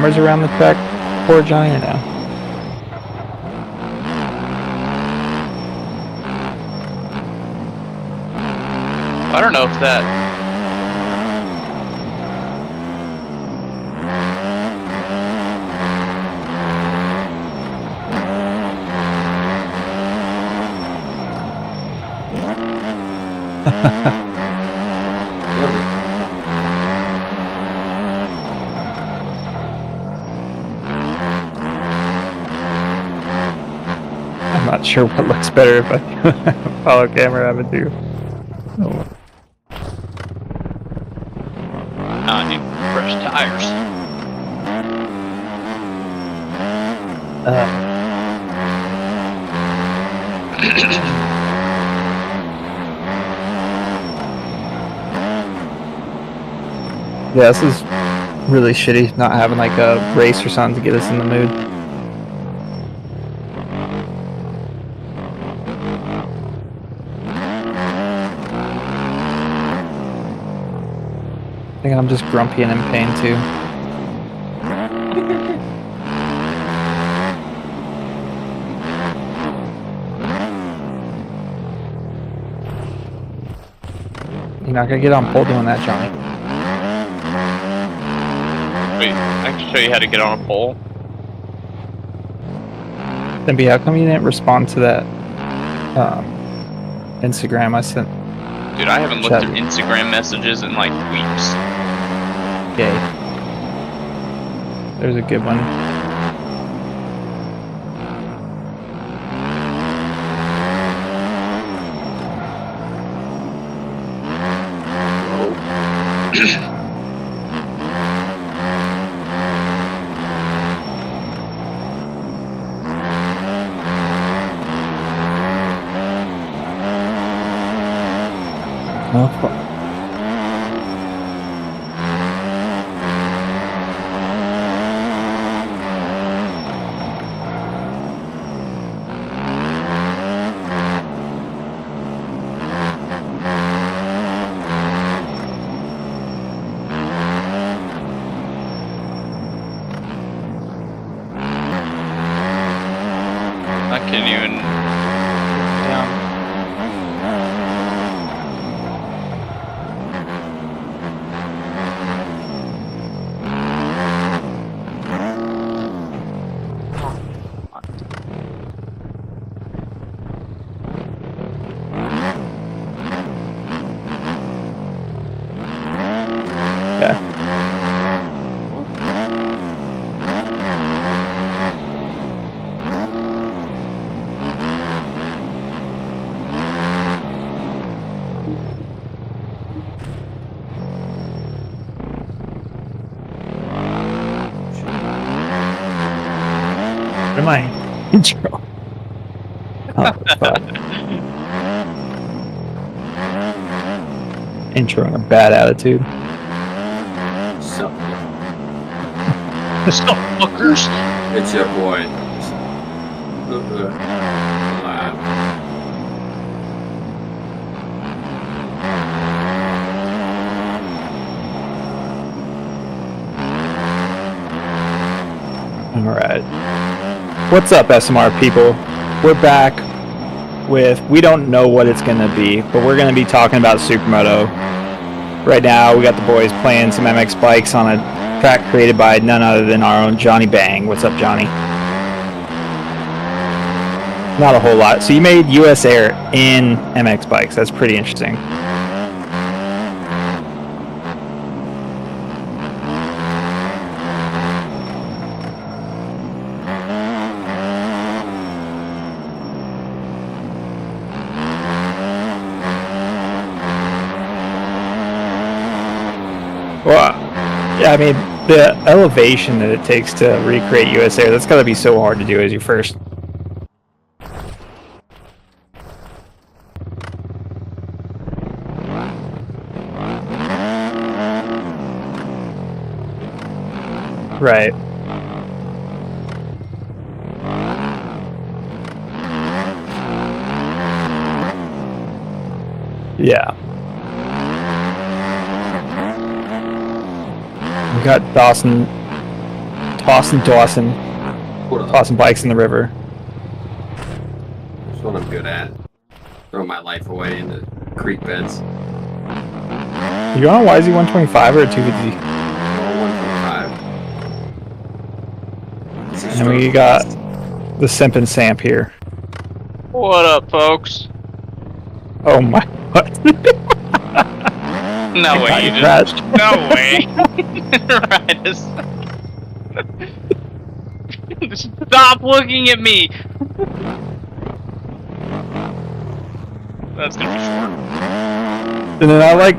cameras around the track for Johnny or no? I don't know if that. I'm not sure what looks better if I follow camera have it do. Oh. I need fresh tires. Yeah, this is really shitty not having like a race or something to get us in the mood. I think I'm just grumpy and in pain too. You're not gonna get on pole doing that, Johnny. Wait, I can show you how to get on a pole. Then how come you didn't respond to that Instagram I sent? Dude, I haven't looked at Instagram messages in like weeks. Okay. There's a good one. Oh, fuck. I can't even. Down. What am I? Intro. Oh, fuck. Intro and a bad attitude. Sup? Stop, fuckers! It's your boy. Lad. Alright. What's up, SMR people? We're back with, we don't know what it's going to be, but we're going to be talking about Supermoto. Right now, we got the boys playing some MX bikes on a track created by none other than our own Johnny Bang. What's up, Johnny? Not a whole lot. So you made US Air in MX bikes. That's pretty interesting. Well, yeah, I mean, the elevation that it takes to recreate US Air, that's got to be so hard to do as your first. Right. Yeah. We got Dawson tossing What up? tossing bikes in the river. That's what I'm good at. Throw my life away into creek beds. You on a YZ 125 or a 250? Oh, 125. And we got the Simp and Samp here. What up, folks? Oh my! What? No way, you crashed. just... No way! Right, stop looking at me! That's gonna be short. And then I like,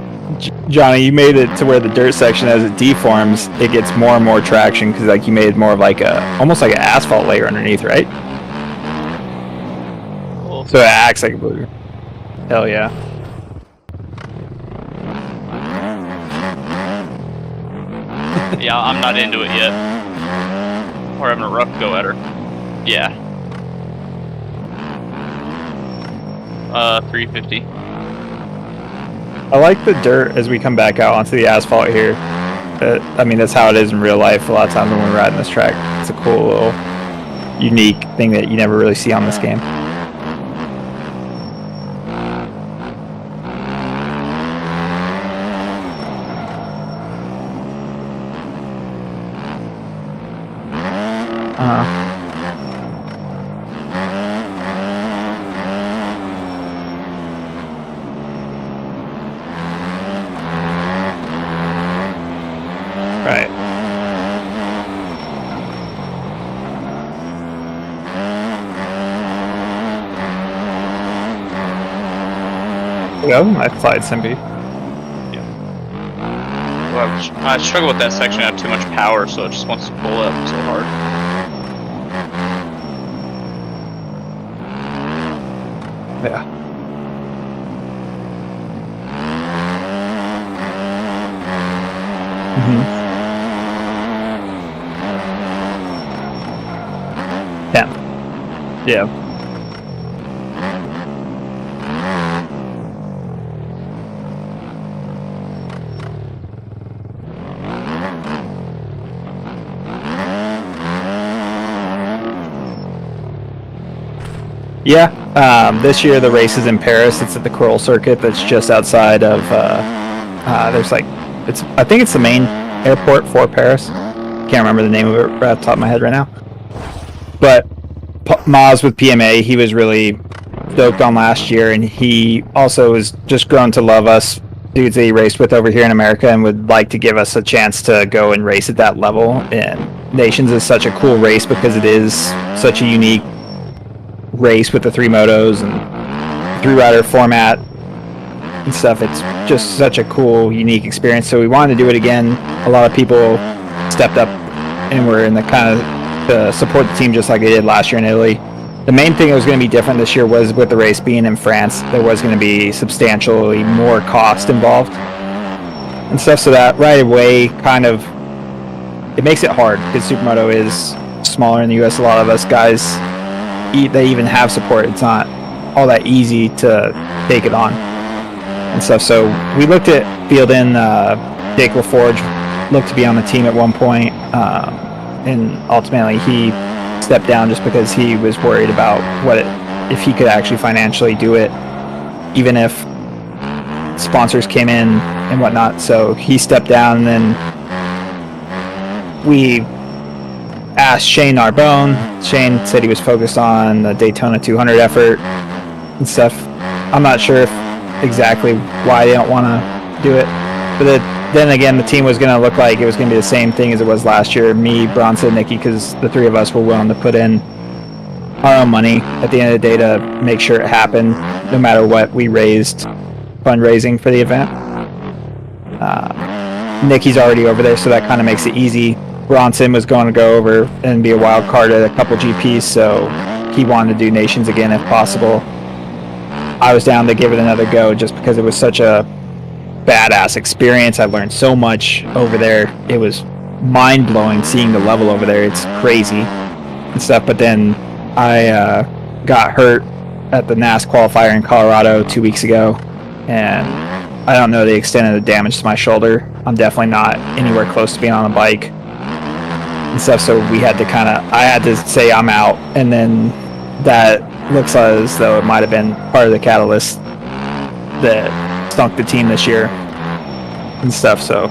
Johnny, you made it to where the dirt section, as it deforms, it gets more and more traction because like you made more of like almost like an asphalt layer underneath, right? Cool. So it acts like a booger. Hell yeah. Yeah, I'm not into it yet. We're having a rough go at her. Yeah. 350. I like the dirt as we come back out onto the asphalt here. I mean, that's how it is in real life a lot of times when we're riding this track. It's a cool little unique thing that you never really see on this game. Right. Go, I applied Simbi. Well, I struggle with that section. I have too much power, so it just wants to pull up so hard. Yeah. Yeah. Yeah. This year the race is in Paris. It's at the Coral Circuit. That's just outside of. There's like, I think it's the main airport for Paris. Can't remember the name of it right off the top of my head right now. But Maz with PMA, he was really stoked on last year, and he also has just grown to love us dudes that he raced with over here in America, and would like to give us a chance to go and race at that level. And Nations is such a cool race because it is such a unique race with the 3 motos and 3-rider format and stuff. It's just such a cool, unique experience. So we wanted to do it again. A lot of people stepped up and were in the kind of to support the team just like they did last year in Italy. The main thing that was going to be different this year was with the race being in France, there was going to be substantially more cost involved and stuff. So that right away kind of, it makes it hard because Supermoto is smaller in the US. A lot of us guys, they even have support. It's not all that easy to take it on and stuff. So we looked at fielding Jake LaForge, looked to be on the team at one point. And ultimately he stepped down just because he was worried about if he could actually financially do it, even if sponsors came in and whatnot. So he stepped down, and then we asked Shane Narbonne. Shane said he was focused on the Daytona 200 effort and stuff. I'm not sure exactly why they don't want to do it, but then again, the team was going to look like it was going to be the same thing as it was last year. Me, Bronson, Nikki, because the 3 of us were willing to put in our own money at the end of the day to make sure it happened, no matter what we raised fundraising for the event. Nikki's already over there, so that kind of makes it easy. Bronson was going to go over and be a wild card at a couple GPs, so he wanted to do Nations again if possible. I was down to give it another go just because it was such a badass experience. I learned so much over there. It was mind-blowing seeing the level over there. It's crazy and stuff. But then I got hurt at the NAS qualifier in Colorado 2 weeks ago, and I don't know the extent of the damage to my shoulder. I'm definitely not anywhere close to being on a bike. and stuff. So I had to say I'm out, and then that looks as though it might have been part of the catalyst that stunk the team this year and stuff. So.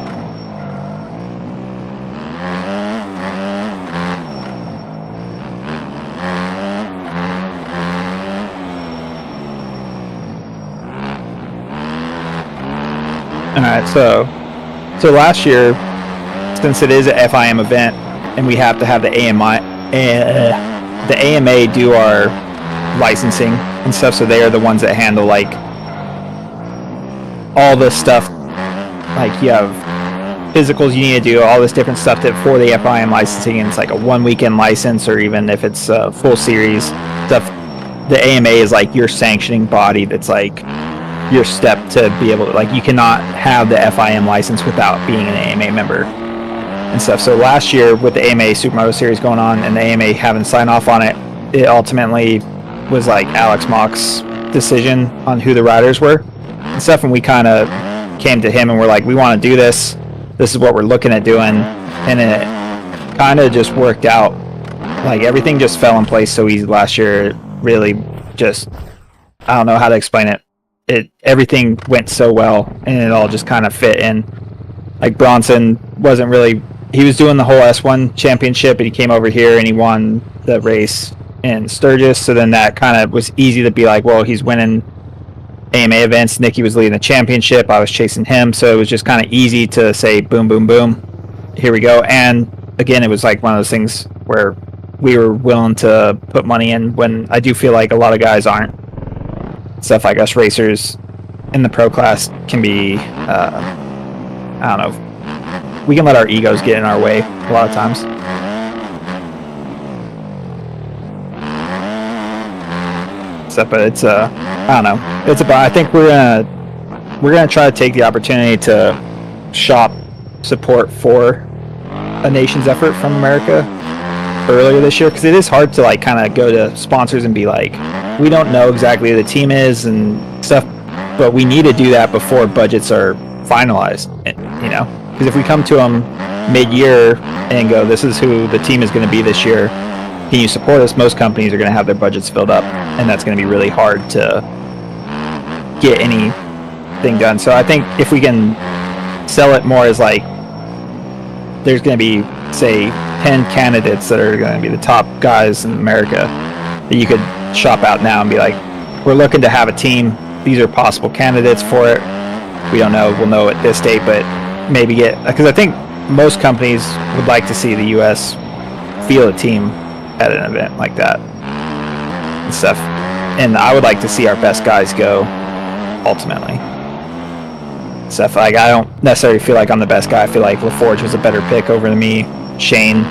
Alright, so last year, since it is a FIM event, and we have to have the AMA do our licensing and stuff, so they are the ones that handle like all this stuff. Like you have physicals you need to do, all this different stuff that for the FIM licensing, and it's like a 1 weekend license, or even if it's a full series stuff. The AMA is like your sanctioning body. That's like your step to be able to, like, you cannot have the FIM license without being an AMA member and stuff. So last year with the AMA Supermoto Series going on and the AMA having to sign off on it, it ultimately was like Alex Mock's decision on who the riders were and stuff. And we kind of came to him and we're like, we want to do this. This is what we're looking at doing. And it kind of just worked out. Like everything just fell in place so easy last year. It really just, I don't know how to explain it. Everything went so well, and it all just kind of fit in. Like Bronson wasn't really, he was doing the whole S1 championship, and he came over here and he won the race in Sturgis. So then that kind of was easy to be like, well, he's winning AMA events. Nicky was leading the championship. I was chasing him. So it was just kind of easy to say, boom, boom, boom. Here we go. And again, it was like one of those things where we were willing to put money in when I do feel like a lot of guys aren't. Stuff like us racers in the pro class can be, I don't know, we can let our egos get in our way a lot of times. Stuff, but it's I don't know. It's about. I think we're gonna try to take the opportunity to shop support for a nation's effort from America earlier this year, because it is hard to like kind of go to sponsors and be like, we don't know exactly who the team is and stuff, but we need to do that before budgets are finalized, you know, because if we come to them mid-year and go, this is who the team is going to be this year, can you support us? Most companies are going to have their budgets filled up, and that's going to be really hard to get anything done. So I think if we can sell it more as like, there's going to be, say, 10 candidates that are going to be the top guys in America that you could shop out now and be like, we're looking to have a team. These are possible candidates for it. We don't know. We'll know at this date, but maybe get, because I think most companies would like to see the U.S. field a team at an event like that and stuff. And I would like to see our best guys go ultimately. Stuff like, I don't necessarily feel like I'm the best guy. I feel like LaForge was a better pick over me. Shane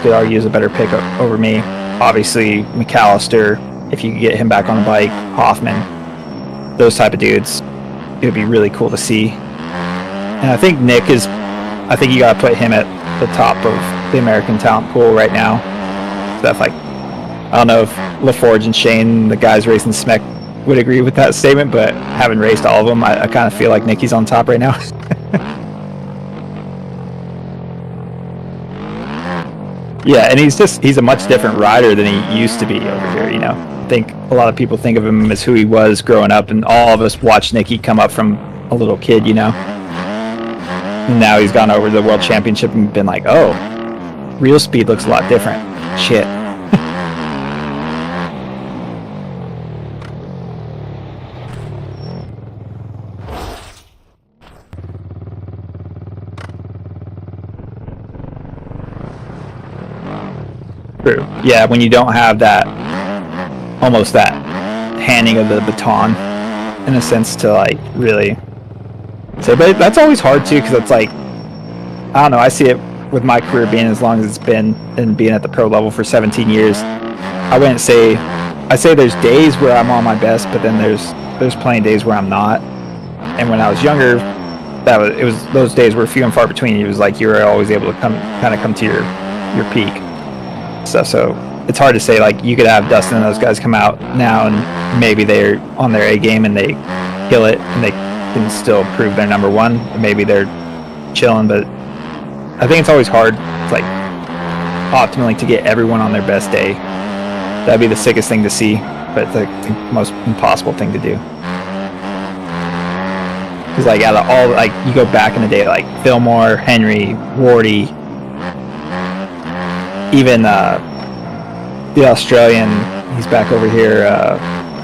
could argue is a better pick over me. Obviously, McAllister, if you could get him back on the bike, Hoffman, those type of dudes, it would be really cool to see. And I think Nick is, I think you got to put him at the top of the American talent pool right now. Stuff like, I don't know if LaForge and Shane, the guys racing SMEC, would agree with that statement, but having raced all of them, I kind of feel like Nicky's on top right now. Yeah, and he's a much different rider than he used to be over here, you know. I think a lot of people think of him as who he was growing up, and all of us watched Nicky come up from a little kid, you know. And now he's gone over to the World Championship and been like, oh, real speed looks a lot different. Shit. True. Yeah, when you don't have that, almost that handing of the baton, in a sense, to like really. So, but that's always hard too, because it's like, I don't know. I see it with my career being as long as it's been and being at the pro level for 17 years. I wouldn't say, I say there's days where I'm on my best, but then there's plenty of days where I'm not. And when I was younger, it was those days were few and far between. It was like you were always able to come to your peak. So it's hard to say, like, you could have Dustin and those guys come out now and maybe they're on their A game and they kill it and they can still prove they're number one. Maybe they're chilling, but I think it's always hard. It's like optimally to get everyone on their best day. That'd be the sickest thing to see, but it's like the most impossible thing to do. Because like out of all, like you go back in the day, like Fillmore, Henry, Wardy, even the Australian, he's back over here.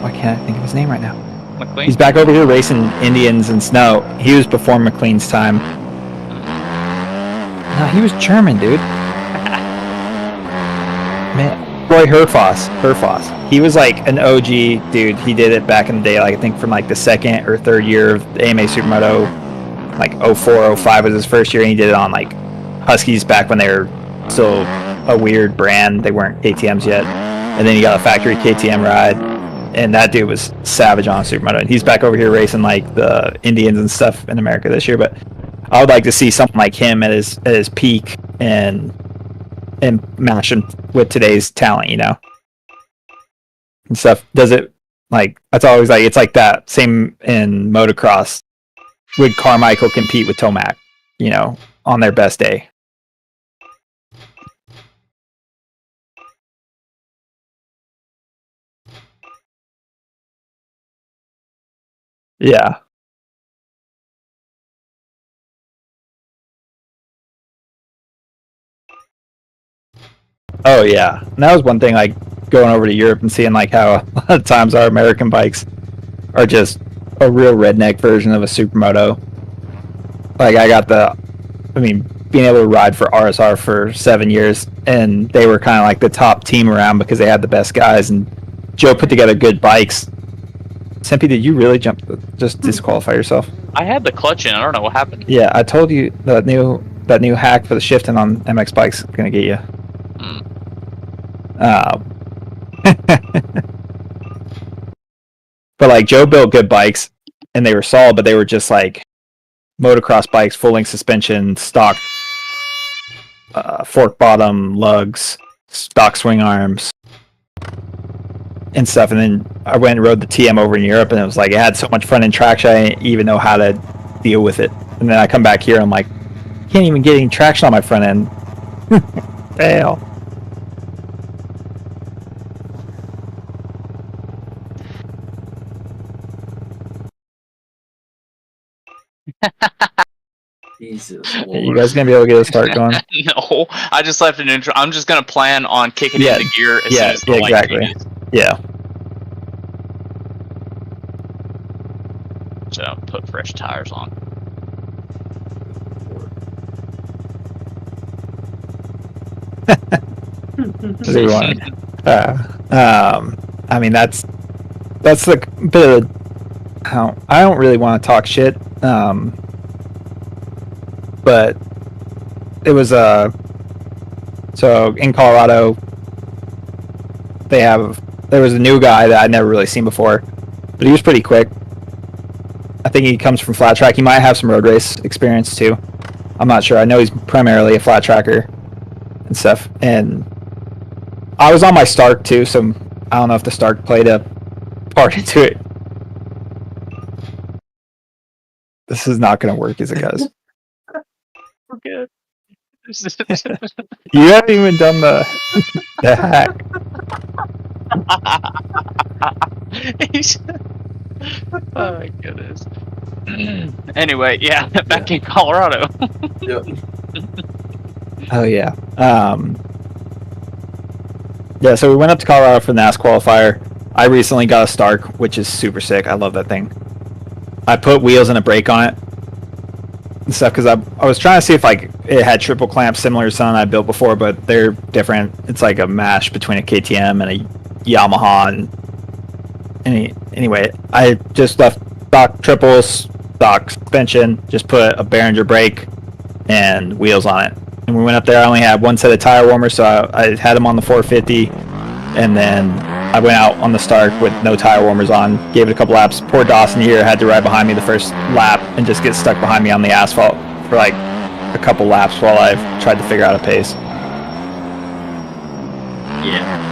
Why can't I think of his name right now? McLean. He's back over here racing Indians and snow. He was before McLean's time. No, he was German, dude. Man, Roy Herfoss. He was like an OG dude. He did it back in the day, like I think from like the second or third year of the AMA Supermoto, like 04, 05 was his first year, and he did it on like Huskies back when they were still a weird brand. They weren't KTMs yet. And then he got a factory KTM ride, and that dude was savage on Supermoto. And he's back over here racing like the Indians and stuff in America this year. But I would like to see something like him at his peak and match him with today's talent, you know, and stuff. Does it like that's always like it's like that. Same in motocross. Would Carmichael compete with Tomac, you know, on their best day? Yeah. Oh yeah, and that was one thing. Like going over to Europe and seeing like how a lot of times our American bikes are just a real redneck version of a supermoto. Like being able to ride for RSR for 7 years, and they were kind of like the top team around because they had the best guys. And Joe put together good bikes. Sempy, did you really just disqualify yourself? I had the clutch in. I don't know what happened. Yeah, I told you that new hack for the shifting on MX bikes gonna get you. But like Joe built good bikes, and they were solid, but they were just like motocross bikes, full length suspension, stock fork bottom lugs, stock swing arms, and stuff. And then I went and rode the TM over in Europe, and it was like it had so much front end traction, I didn't even know how to deal with it. And then I come back here, and I'm like, can't even get any traction on my front end. Fail. Jesus Are Lord. you guys gonna be able to get a start going? No, I just left an intro. I'm just gonna plan on kicking Yeah, into gear as soon as the light exactly. changes. Yeah. So put fresh tires on. Does everyone? I mean that's the bit of I don't really want to talk shit. But it was so in Colorado there was a new guy that I'd never really seen before, but he was pretty quick. I think he comes from flat track. He might have some road race experience too. I'm not sure. I know he's primarily a flat tracker and stuff. And I was on my Stark too, so I don't know if the Stark played a part into it. This is not going to work as it goes. We're good. You haven't even done the hack. Oh my goodness. Anyway, yeah, back in Colorado. Yep. Oh yeah. Yeah, so we went up to Colorado for the NAS qualifier. I recently got a Stark, which is super sick. I love that thing. I put wheels and a brake on it and stuff because I was trying to see if like it had triple clamps similar to something I built before, but they're different. It's like a mash between a KTM and a Yamaha. And anyway, I just left stock triples, stock suspension, just put a Behringer brake and wheels on it. And we went up there. I only had one set of tire warmers, so I had them on the 450, and then I went out on the Stark with no tire warmers on, gave it a couple laps. Poor Dawson here had to ride behind me the first lap and just get stuck behind me on the asphalt for like a couple laps while I tried to figure out a pace. Yeah.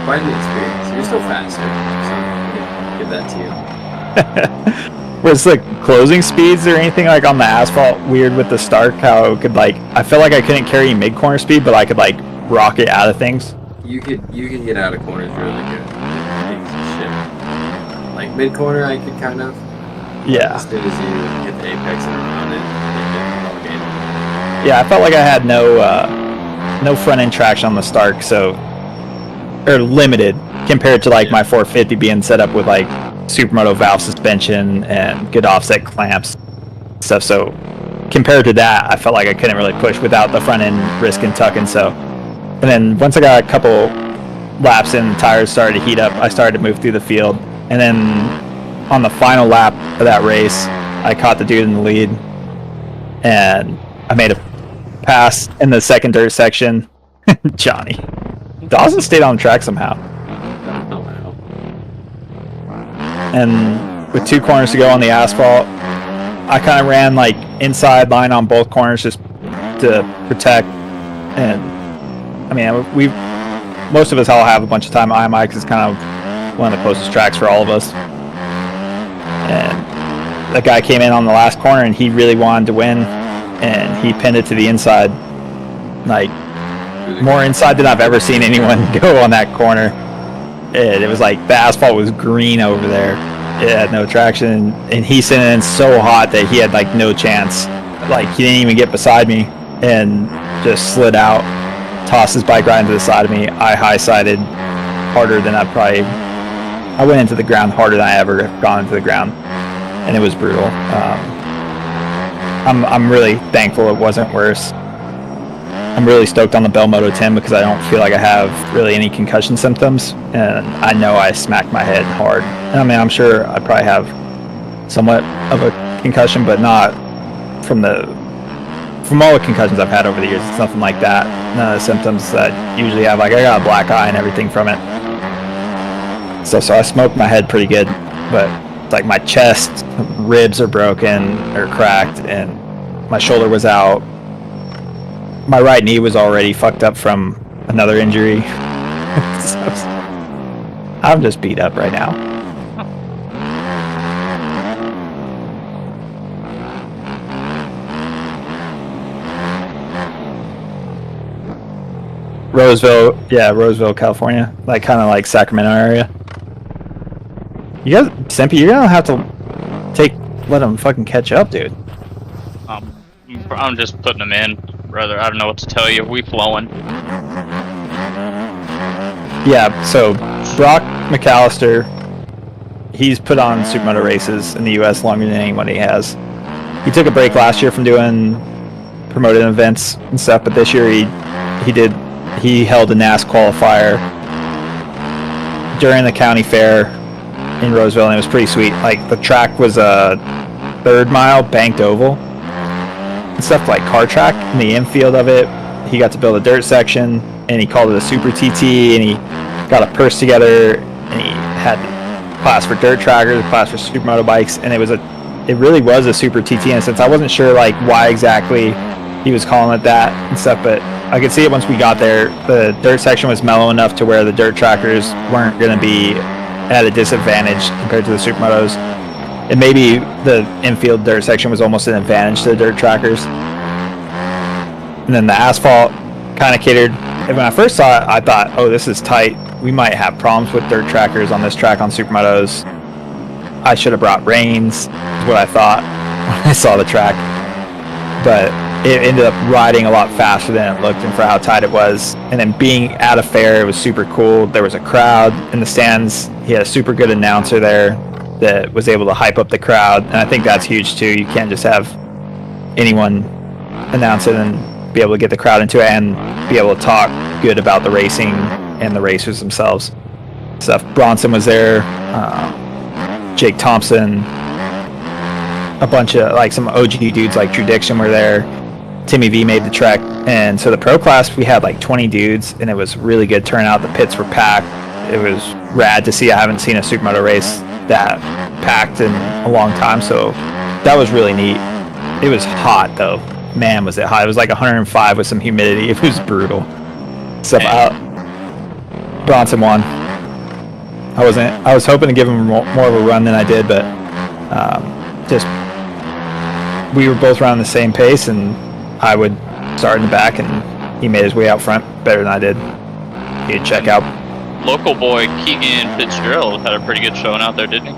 Quite an experience. You're still faster, so give that to you. Was the closing speeds or anything like on the asphalt weird with the Stark? How it could like, I felt like I couldn't carry mid corner speed, but I could like rocket out of things. You could get out of corners really good. Shit. Like mid corner, I could kind of. Yeah. As soon as you hit the apex and around it, ball game. Yeah, I felt like I had no front end traction on the Stark, or limited compared to like my 450 being set up with like Supermoto valve suspension and good offset clamps stuff. So compared to that, I felt like I couldn't really push without the front end risk and tucking. So, and then once I got a couple laps in, the tires started to heat up. I started to move through the field, and then on the final lap of that race, I caught the dude in the lead, and I made a pass in the second dirt section. Johnny Dawson stayed on the track somehow. And with 2 corners to go on the asphalt, I kind of ran like inside line on both corners just to protect. And I mean, most of us all have a bunch of time at IMI because it's kind of one of the closest tracks for all of us. And that guy came in on the last corner and he really wanted to win, and he pinned it to the inside, like more inside than I've ever seen anyone go on that corner. It was like the asphalt was green over there. It had no traction, and he sent it in so hot that he had like no chance. Like he didn't even get beside me and just slid out, tossed his bike right into the side of me. I high-sided harder than I went into the ground harder than I ever gone into the ground, and it was brutal. I'm really thankful it wasn't worse. I'm really stoked on the Bell Moto 10 because I don't feel like I have really any concussion symptoms, and I know I smacked my head hard. And I mean, I'm sure I probably have somewhat of a concussion, but not from all the concussions I've had over the years. It's nothing like that. None of the symptoms that I usually have. Like I got a black eye and everything from it. So I smoked my head pretty good, but like my chest, ribs are broken or cracked, and my shoulder was out. My right knee was already fucked up from another injury. So, I'm just beat up right now. Roseville, California. Like kind of like Sacramento area. You guys, Simpy, you're gonna have to let them fucking catch up, dude. I'm just putting them in, brother. I don't know what to tell you. We flowing. Yeah, so Brock McAllister, he's put on Supermoto races in the U.S. longer than anybody has. He took a break last year from doing promoted events and stuff, but this year he held a NAS qualifier during the county fair in Roseville, and it was pretty sweet. Like the track was a 3rd mile banked oval and stuff, like car track. In the infield of it, he got to build a dirt section, and he called it a Super TT, and he got a purse together, and he had a class for dirt trackers, a class for supermoto bikes, and it really was a Super TT in a sense. I wasn't sure like why exactly he was calling it that and stuff, but I could see it once we got there. The dirt section was mellow enough to where the dirt trackers weren't going to be at a disadvantage compared to the supermotos. And maybe the infield dirt section was almost an advantage to the dirt trackers. And then the asphalt kind of catered. And when I first saw it, I thought, oh, this is tight. We might have problems with dirt trackers on this track on supermotos. I should have brought reins, is what I thought when I saw the track. But it ended up riding a lot faster than it looked, and for how tight it was. And then being at a fair, it was super cool. There was a crowd in the stands. He had a super good announcer there that was able to hype up the crowd, and I think that's huge too. You can't just have anyone announce it and be able to get the crowd into it and be able to talk good about the racing and the racers themselves. Stuff. Bronson was there, Jake Thompson, a bunch of like some OG dudes like Drew Dixon were there. Timmy V made the trek, and so the pro class we had like 20 dudes, and it was really good turnout. The pits were packed. It was rad to see. I haven't seen a supermoto race that packed in a long time, so that was really neat. It was hot though. Man, was it hot. It was like 105 with some humidity. It was brutal. So Bronson won. I was hoping to give him more of a run than I did, but just we were both running the same pace, and I would start in the back, and he made his way out front. better than I did. You can check out. Local boy Keegan Fitzgerald had a pretty good showing out there, didn't he?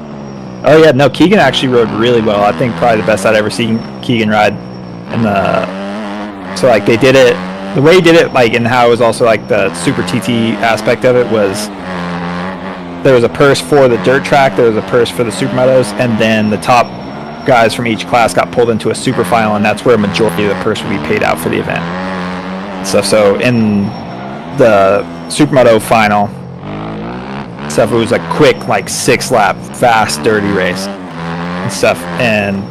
Oh yeah, no, Keegan actually rode really well. I think probably the best I'd ever seen Keegan ride. So like they did it, the way he did it, like, and how it was also like the super TT aspect of it was there was a purse for the dirt track, there was a purse for the supermotos, and then the top guys from each class got pulled into a super final, and that's where a majority of the purse would be paid out for the event. So in the supermoto final stuff, it was a quick, like 6-lap, fast, dirty race and stuff. And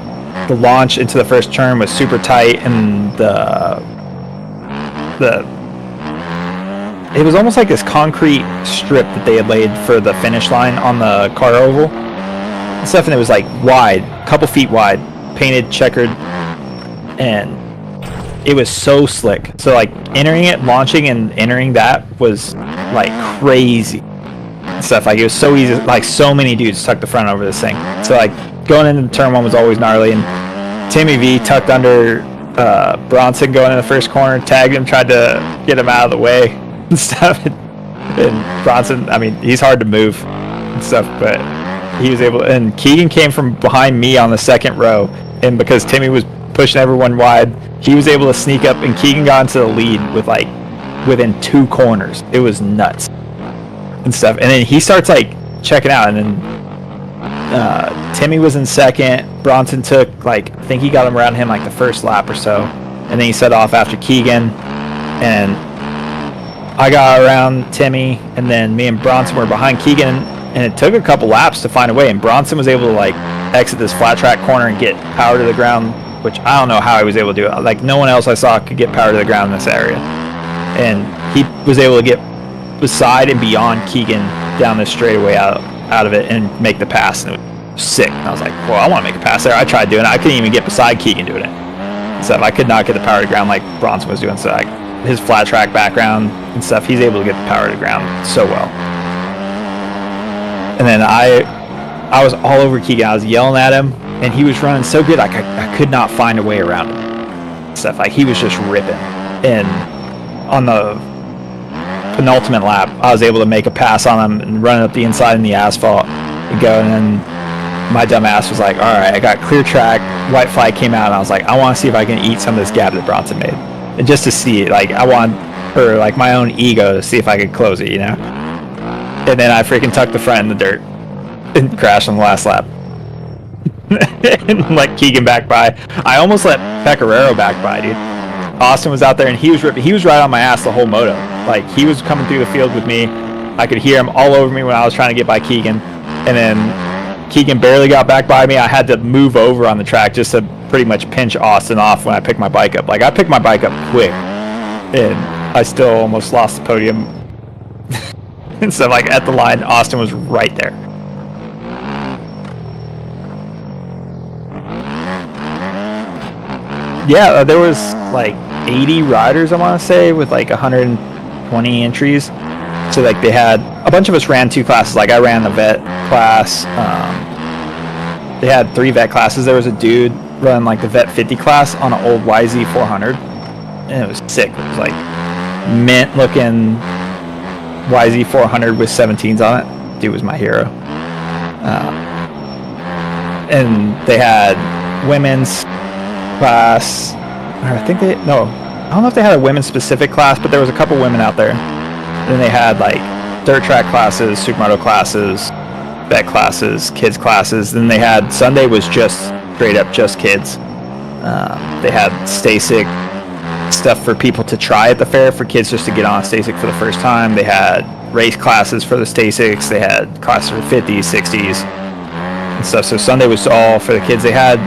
the launch into the first turn was super tight, and it was almost like this concrete strip that they had laid for the finish line on the car oval and stuff, and it was like wide, a couple feet wide, painted, checkered, and it was so slick. So like entering it, launching and entering that was like crazy stuff. Like it was so easy, like so many dudes tucked the front over this thing. So like going into turn 1 was always gnarly, and Timmy V tucked under Bronson going in the first corner, tagged him, tried to get him out of the way and stuff. And Bronson, I mean, he's hard to move and stuff, but he was able, and Keegan came from behind me on the second row, and because Timmy was pushing everyone wide, he was able to sneak up, and Keegan got into the lead with like within 2 corners. It was nuts and stuff. And then he starts like checking out, and then Timmy was in second. Bronson took, like, I think he got him around him like the first lap or so, and then he set off after Keegan, and I got around Timmy, and then me and Bronson were behind Keegan, and it took a couple laps to find a way, and Bronson was able to like exit this flat track corner and get power to the ground, which I don't know how he was able to do it. Like no one else I saw could get power to the ground in this area, and he was able to get beside and beyond Keegan down this straightaway out of it and make the pass, and it was sick. And I was like, well, I want to make a pass there. I tried doing it. I couldn't even get beside Keegan doing it. So I could not get the power to the ground like Bronson was doing. So like his flat track background and stuff, he's able to get the power to the ground so well. And then I was all over Keegan. I was yelling at him, and he was running so good, like I could not find a way around him. Stuff like he was just ripping. And on the penultimate lap, I was able to make a pass on him and run up the inside in the asphalt and go. And then my dumb ass was like, all right, I got clear track. White flag came out, and I was like, I want to see if I can eat some of this gap that Bronson made, and just to see it. Like I want, for like my own ego, to see if I could close it, you know. And then I freaking tucked the front in the dirt and crashed on the last lap. And let Keegan back by. I almost let Pecoraro back by, dude. Austin was out there, and he was ripping. He was right on my ass the whole moto. Like he was coming through the field with me. I could hear him all over me when I was trying to get by Keegan. And then Keegan barely got back by me. I had to move over on the track just to pretty much pinch Austin off when I picked my bike up. Like I picked my bike up quick, and I still almost lost the podium. And so, like, at the line, Austin was right there. Yeah, there was, like, 80 riders, I want to say, with, like, 120 entries. So, like, they had... A bunch of us ran 2 classes. Like, I ran the vet class. They had 3 vet classes. There was a dude running, like, the vet 50 class on an old YZ 400. And it was sick. It was, like, mint-looking... YZ 400 with 17s on it. Dude was my hero. And they had women's class. Or I think they, no, I don't know if they had a women's specific class, but there was a couple women out there. And then they had like dirt track classes, supermoto classes, vet classes, kids classes. Then they had, Sunday was just straight up just kids. They had STASIC stuff for people to try at the fair, for kids just to get on STASIC for the first time. They had race classes for the STASICs. They had classes for 50s, 60s, and stuff. So Sunday was all for the kids. They had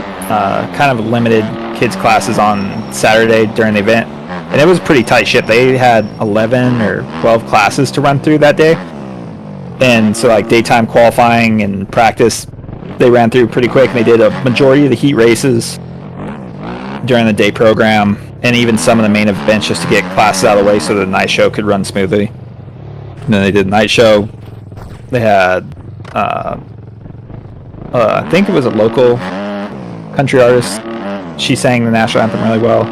kind of limited kids classes on Saturday during the event, and it was a pretty tight ship. They had 11 or 12 classes to run through that day, and so like daytime qualifying and practice, they ran through pretty quick. And they did a majority of the heat races during the day program, and even some of the main events, just to get classes out of the way so the night show could run smoothly. And then they did the night show. They had, I think it was a local country artist. She sang the national anthem really well.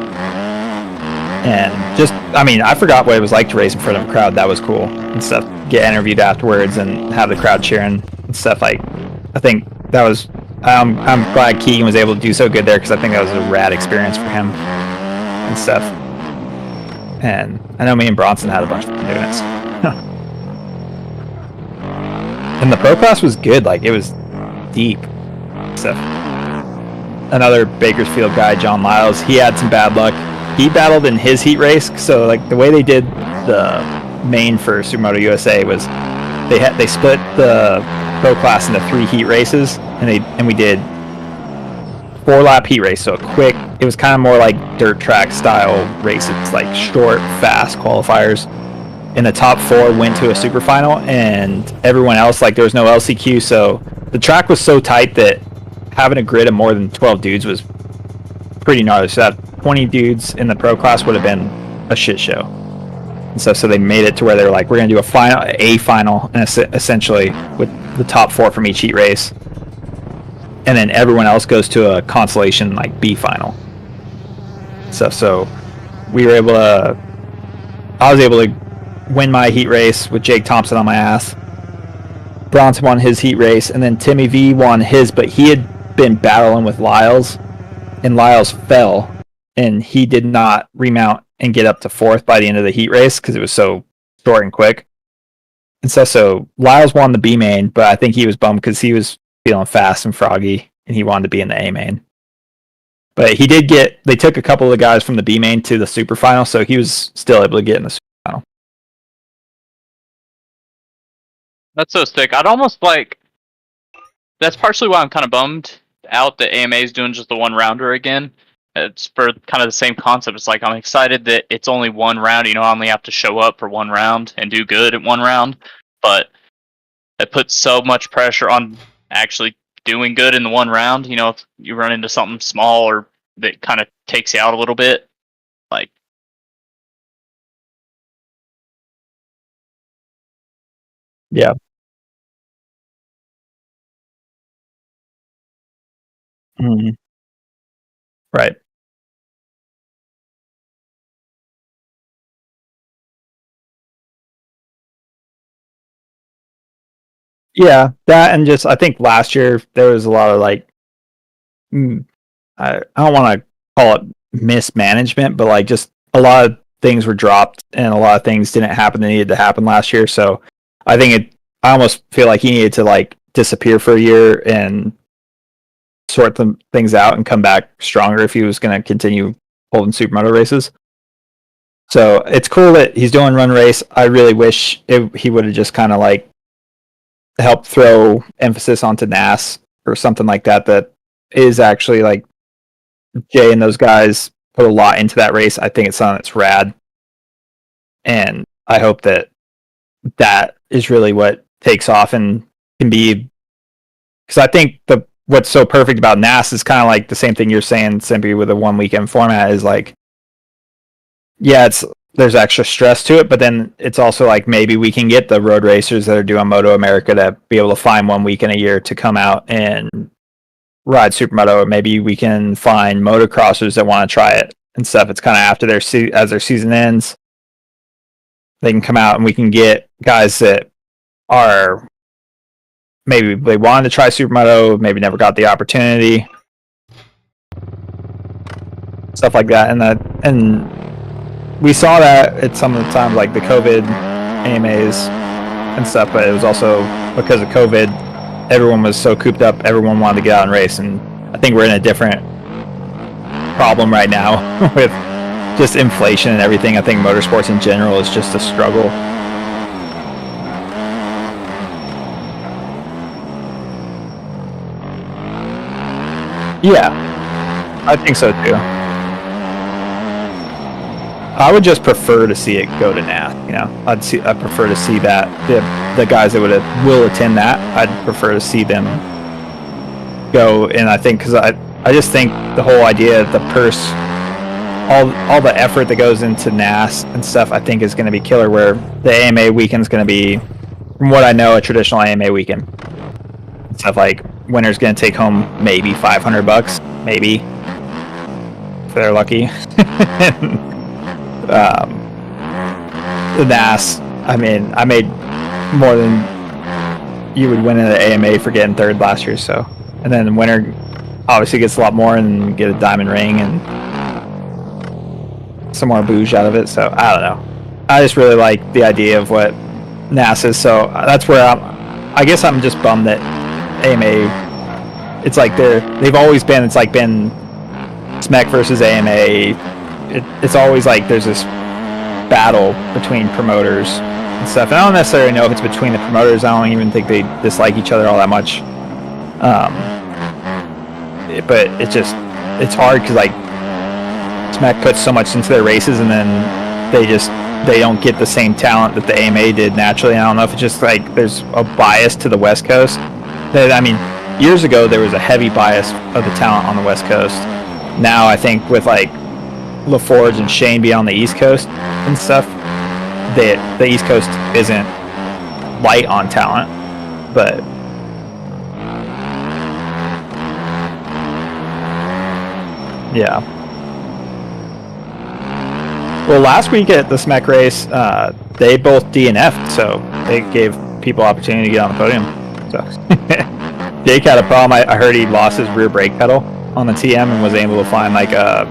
And just, I mean, I forgot what it was like to race in front of a crowd. That was cool and stuff. Get interviewed afterwards and have the crowd cheering and stuff. Like, I think that was. I'm glad Keegan was able to do so good there because I think that was a rad experience for him and stuff. And I know me and Bronson had a bunch of fun doing it. And the pro class was good. Like, it was deep stuff. Another Bakersfield guy, John Lyles, he had some bad luck. He battled in his heat race, so like the way they did the main for Supermoto USA was they split the pro class into 3 heat races, and we did 4-lap heat race, so it was kind of more like dirt track style races, like short, fast qualifiers. And the top 4 went to a super final, and everyone else, like, there was no LCQ, so the track was so tight that having a grid of more than 12 dudes was pretty gnarly. So that 20 dudes in the pro class would have been a shit show. And so they made it to where they were like, we're going to do a final, and essentially with the top 4 from each heat race. And then everyone else goes to a consolation, like, B final. So we were able to, I was able to win my heat race with Jake Thompson on my ass. Bronson won his heat race, and then Timmy V won his, but he had been battling with Lyles, and Lyles fell, and he did not remount and get up to 4th by the end of the heat race because it was so short and quick. And so Lyles won the B main, but I think he was bummed because he was feeling fast and froggy, and he wanted to be in the A main. But they took a couple of the guys from the B main to the super final, so he was still able to get in the super final. That's so sick. I'd almost like. That's partially why I'm kind of bummed out that AMA is doing just the 1-rounder again. It's for kind of the same concept. It's like I'm excited that it's only 1 round. I only have to show up for 1 round and do good at 1 round. But it puts so much pressure on actually doing good in the 1 round. If you run into something small or that kind of takes you out a little bit, like. Yeah. Mm-hmm. Right. Yeah, that, and just I think last year there was a lot of like, I don't want to call it mismanagement, but like just a lot of things were dropped and a lot of things didn't happen that needed to happen last year. So I think I almost feel like he needed to like disappear for a year and sort things out and come back stronger if he was going to continue holding supermoto races. So it's cool that he's doing run race. I really wish he would have just kind of like helped throw emphasis onto NAS or something like that. That is actually like Jay and those guys put a lot into that race. I think it's something that's rad, and I hope that is really what takes off and can be. Because I think what's so perfect about NAS is kind of like the same thing you're saying, Simpy, with a 1 weekend format is like, yeah, there's extra stress to it, but then it's also like maybe we can get the road racers that are doing Moto America to be able to find 1 week in a year to come out and ride Supermoto, or maybe we can find motocrossers that want to try it and stuff. It's kind of after as their season ends, they can come out and we can get guys that are maybe they wanted to try Supermoto, maybe never got the opportunity, stuff like that, and we saw that at some of the times, like the COVID AMAs and stuff, but it was also because of COVID, everyone was so cooped up, everyone wanted to get out and race, and I think we're in a different problem right now with just inflation and everything. I think motorsports in general is just a struggle. Yeah, I think so too. I would just prefer to see it go to NAS. I'd prefer to see that the guys that will attend that. I'd prefer to see them go, and I think because I just think the whole idea of the purse, all the effort that goes into NAS and stuff, I think is going to be killer. Where the AMA weekend's going to be, from what I know, a traditional AMA weekend. Stuff like winner's going to take home maybe $500, maybe if they're lucky. The NAS, I mean, I made more than you would win in the AMA for getting third last year. So, and then the winner obviously gets a lot more and get a diamond ring and some more booze out of it. So I don't know. I just really like the idea of what NAS is. So that's where I guess I'm just bummed that AMA. It's like they've always been. It's like been SMEC versus AMA. It's always like there's this battle between promoters and stuff. And I don't necessarily know if it's between the promoters. I don't even think they dislike each other all that much. But it's hard because like SMEC puts so much into their races, and then they don't get the same talent that the AMA did naturally. And I don't know if it's just like there's a bias to the West Coast. That, I mean, years ago there was a heavy bias of the talent on the West Coast. Now I think with like LaForge and Shane being on the East Coast and stuff, the East Coast isn't light on talent, but yeah. Well, last week at the SMEC race, they both DNF'd, so they gave people opportunity to get on the podium. So Jake had a problem. I heard he lost his rear brake pedal on the TM and was able to find like a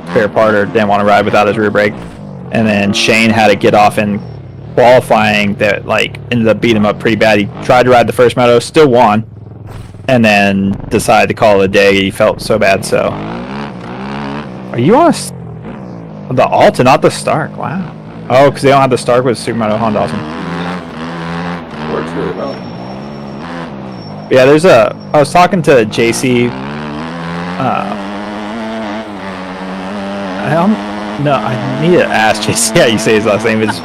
spare part or didn't want to ride without his rear brake. And then Shane had to get off in qualifying that like ended up beating him up pretty bad. He tried to ride the first moto, still won, and then decided to call it a day. He felt so bad. So are you on the Alta, not the Stark? Wow. Oh, because they don't have the Stark with Supermoto Honda. Awesome. Works really well. Yeah, I was talking to JC. I need to ask JC how you say his last name. It's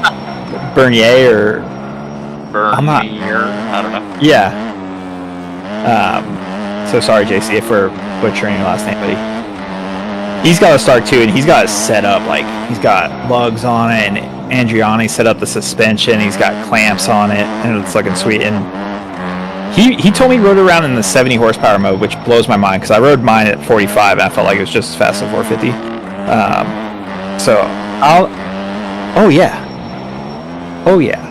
Bernier or Bernier. I don't know. Yeah. So sorry, JC, for butchering your last name, buddy. He's got a Stark too, and he's got it set up like he's got lugs on it, and Andriani set up the suspension. He's got clamps on it, and it's looking sweet. And he told me he rode around in the 70 horsepower mode, which blows my mind because I rode mine at 45, and I felt like it was just as fast as 450. Oh yeah.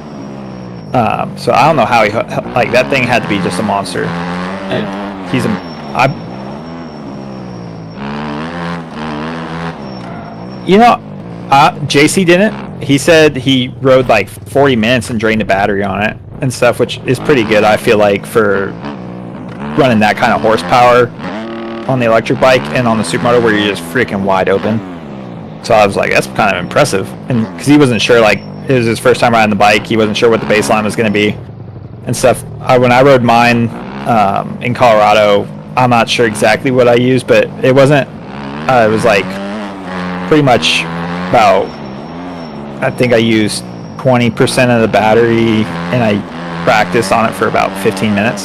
So I don't know how he like that thing had to be just a monster. And JC didn't. He said he rode like 40 minutes and drained the battery on it and stuff, which is pretty good, I feel like, for running that kind of horsepower on the electric bike and on the Supermoto where you're just freaking wide open. So I was like, that's kind of impressive. And because he wasn't sure, like, it was his first time riding the bike, he wasn't sure what the baseline was going to be and stuff. When I rode mine in Colorado, I'm not sure exactly what I used, but it wasn't, it was like pretty much about, I think I used 20% of the battery, and I practiced on it for about 15 minutes.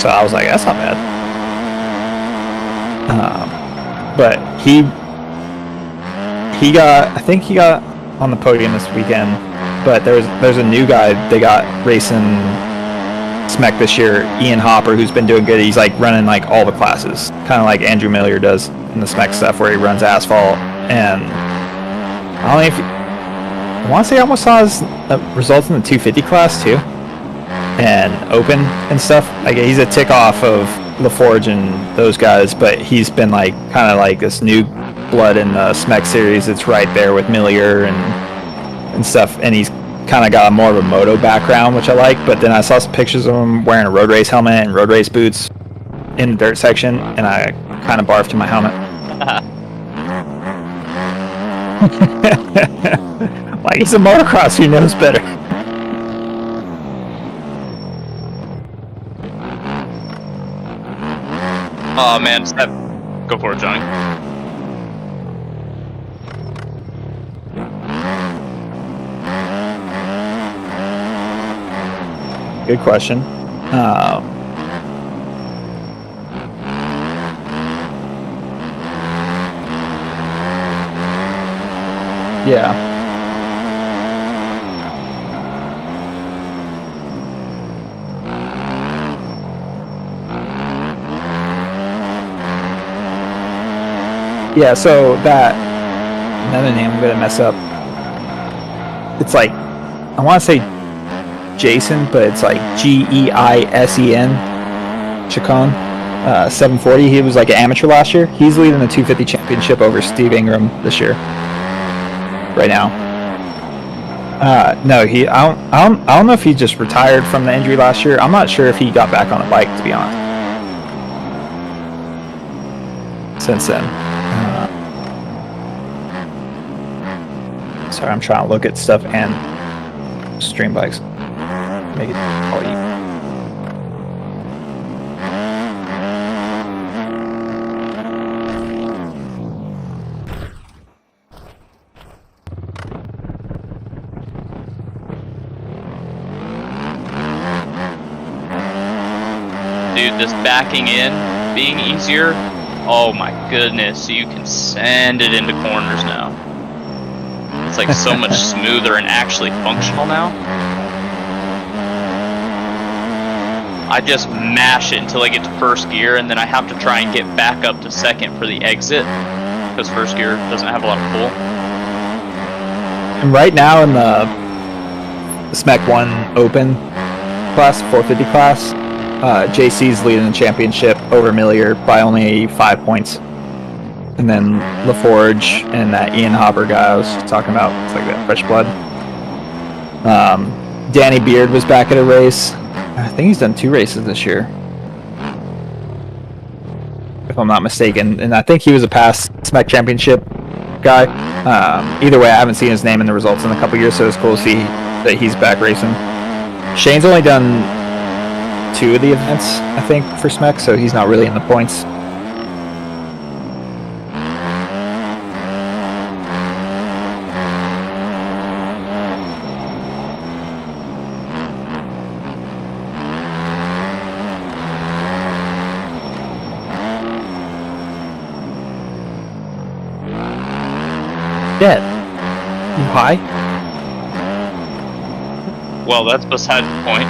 So I was like, that's not bad. But he got on the podium this weekend. But there's a new guy they got racing SMEC this year, Ian Hopper, who's been doing good. He's like running like all the classes, kind of like Andrew Miller does in the SMEC stuff, where he runs asphalt. And I don't know if I want to say I almost saw his results in the 250 class too, and open and stuff. Like he's a tick off of LaForge and those guys, but he's been like kind of like this new blood in the SMEC series. It's right there with Millier and stuff, and he's kind of got more of a moto background, which I like. But then I saw some pictures of him wearing a road race helmet and road race boots in the dirt section, and I kind of barfed in my helmet. Like he's a motocross, who knows better? Oh man, go for it, Johnny. Good question. Yeah. Yeah, so that, another name I'm gonna mess up. It's like, I want to say Jason, but it's like Geisen Chacon. 740. He was like an amateur last year. He's leading the 250 championship over Steve Ingram this year. Right now. No, I don't know if he just retired from the injury last year. I'm not sure if he got back on a bike, to be honest. Since then. Sorry, I'm trying to look at stuff and stream bikes. Make it all you. Dude, this backing in being easier, oh my goodness, you can send it into corners now. It's like so much smoother and actually functional now. I just mash it until I get to first gear, and then I have to try and get back up to second for the exit, because first gear doesn't have a lot of pull. And right now in the SMEC 1 Open class, 450 class, JC's leading the championship over Millier by only 5 points. And then LaForge and that Ian Hopper guy I was talking about, it's like that fresh blood. Danny Beard was back at a race. I think he's done 2 races this year, if I'm not mistaken. And I think he was a past SMEC championship guy. Either way, I haven't seen his name in the results in a couple years, so it's cool to see that he's back racing. Shane's only done 2 of the events, I think, for SMEC, so he's not really in the points. Dead. You high? Well, that's beside the point.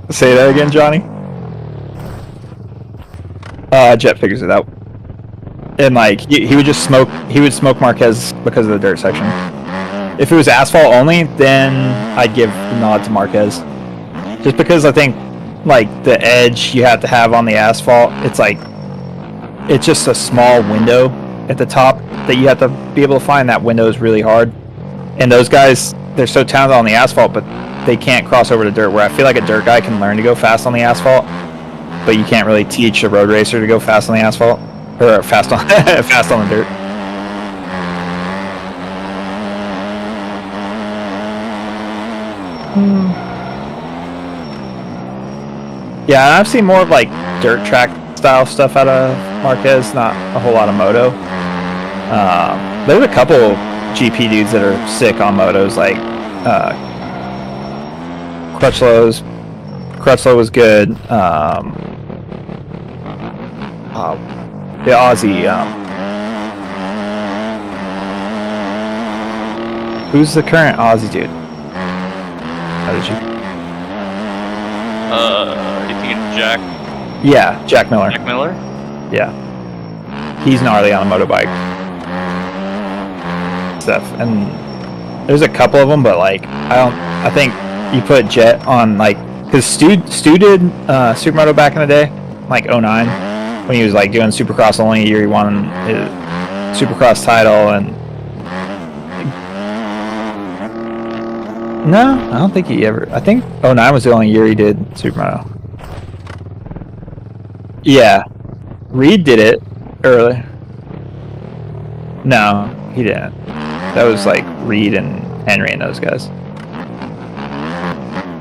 Say that again, Johnny. Jet figures it out. And like he would just smoke. He would smoke Marquez because of the dirt section. If it was asphalt only, then I'd give the nod to Marquez. Just because I think like the edge you have to have on the asphalt, it's just a small window at the top that you have to be able to find. That window is really hard. And those guys, they're so talented on the asphalt, but they can't cross over to dirt, where I feel like a dirt guy can learn to go fast on the asphalt, but you can't really teach a road racer to go fast on the asphalt, or fast on fast on the dirt. Yeah, I've seen more of like dirt track style stuff out of Marquez, not a whole lot of moto. There's a couple GP dudes that are sick on motos, like Crutchlow was good. The Aussie, who's the current Aussie dude? How did you? You thinking Jack? Yeah, Jack Miller. Jack Miller? Yeah, he's gnarly on a motorbike stuff, and there's a couple of them, but like I think you put Jet on, like, because Stu did Supermoto back in the day, like 09, when he was like doing Supercross only year. He won his Supercross title, and no, I don't think he ever. I think 09 was the only year he did Supermoto. Yeah, Reed did it early. No, he didn't. That was like Reed and Henry and those guys.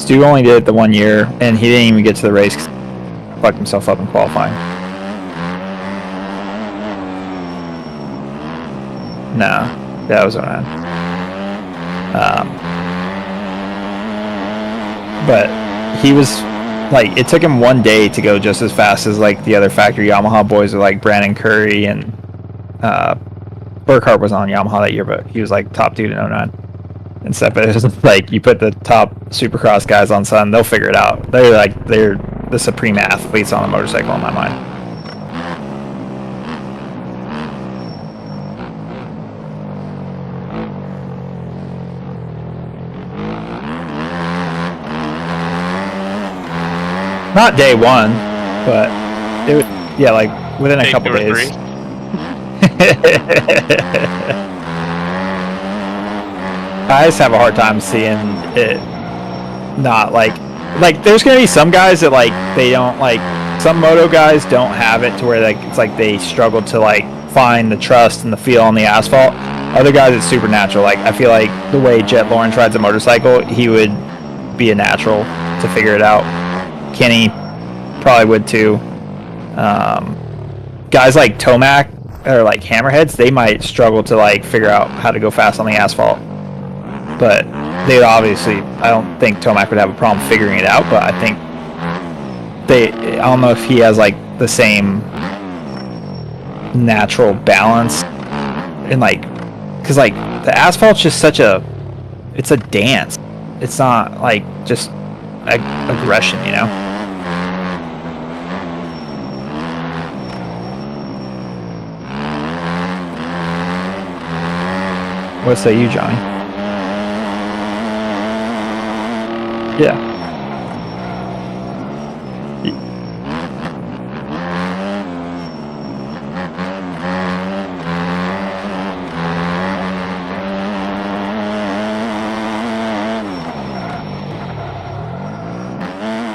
Stu only did it the 1 year, and he didn't even get to the race. Fucked himself up in qualifying. No, that was 09. But he was like, it took him 1 day to go just as fast as like the other factory Yamaha boys, are like Brandon Curry and Burkhart was on Yamaha that year, but he was like top dude in 09 and stuff. But it was like, you put the top Supercross guys on Sun, they'll figure it out. They're the supreme athletes on a motorcycle in my mind. Not day one, but it was, yeah, like within a Day couple 2 or days. 3. I just have a hard time seeing it not like there's gonna be some guys that like they don't like, some moto guys don't have it to where like it's like they struggle to like find the trust and the feel on the asphalt. Other guys it's supernatural. Like I feel like the way Jet Lawrence rides a motorcycle, he would be a natural to figure it out. Kenny probably would too. Guys like Tomac or like Hammerheads, they might struggle to like figure out how to go fast on the asphalt. But they obviously, I don't think Tomac would have a problem figuring it out, but I think I don't know if he has like the same natural balance and like, cause like the asphalt's just it's a dance. It's not like just aggression, you know? What say you, Johnny? Yeah.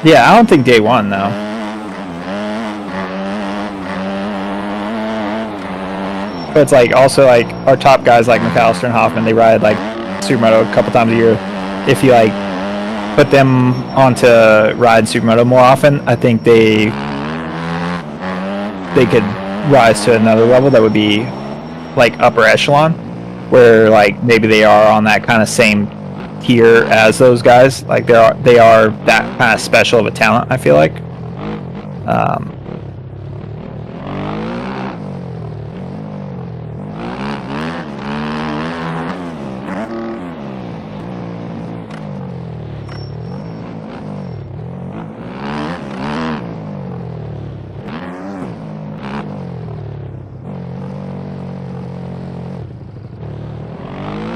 Yeah, I don't think day one though. But it's like also like our top guys like McAllister and Hoffman, they ride like Supermoto a couple times a year. If you like put them onto ride Supermoto more often, I think they could rise to another level that would be like upper echelon, where like maybe they are on that kind of same tier as those guys. Like they are that kind of special of a talent, I feel like.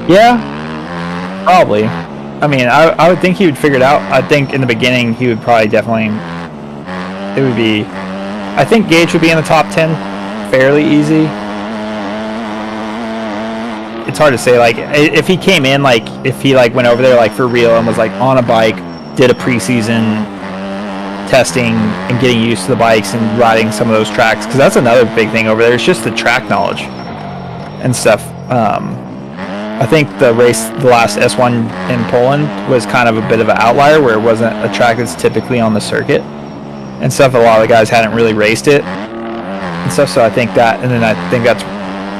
Yeah, probably. I mean, I would think he would figure it out. I think in the beginning he would probably definitely. It would be. I think Gage would be in the top 10 fairly easy. It's hard to say. Like, if he came in, like, if he like went over there like for real and was like on a bike, did a preseason testing and getting used to the bikes and riding some of those tracks, because that's another big thing over there. It's just the track knowledge and stuff. I think the last S1 in Poland was kind of a bit of an outlier, where it wasn't a track that's typically on the circuit and stuff. A lot of the guys hadn't really raced it and stuff, so I think that, and then I think that's,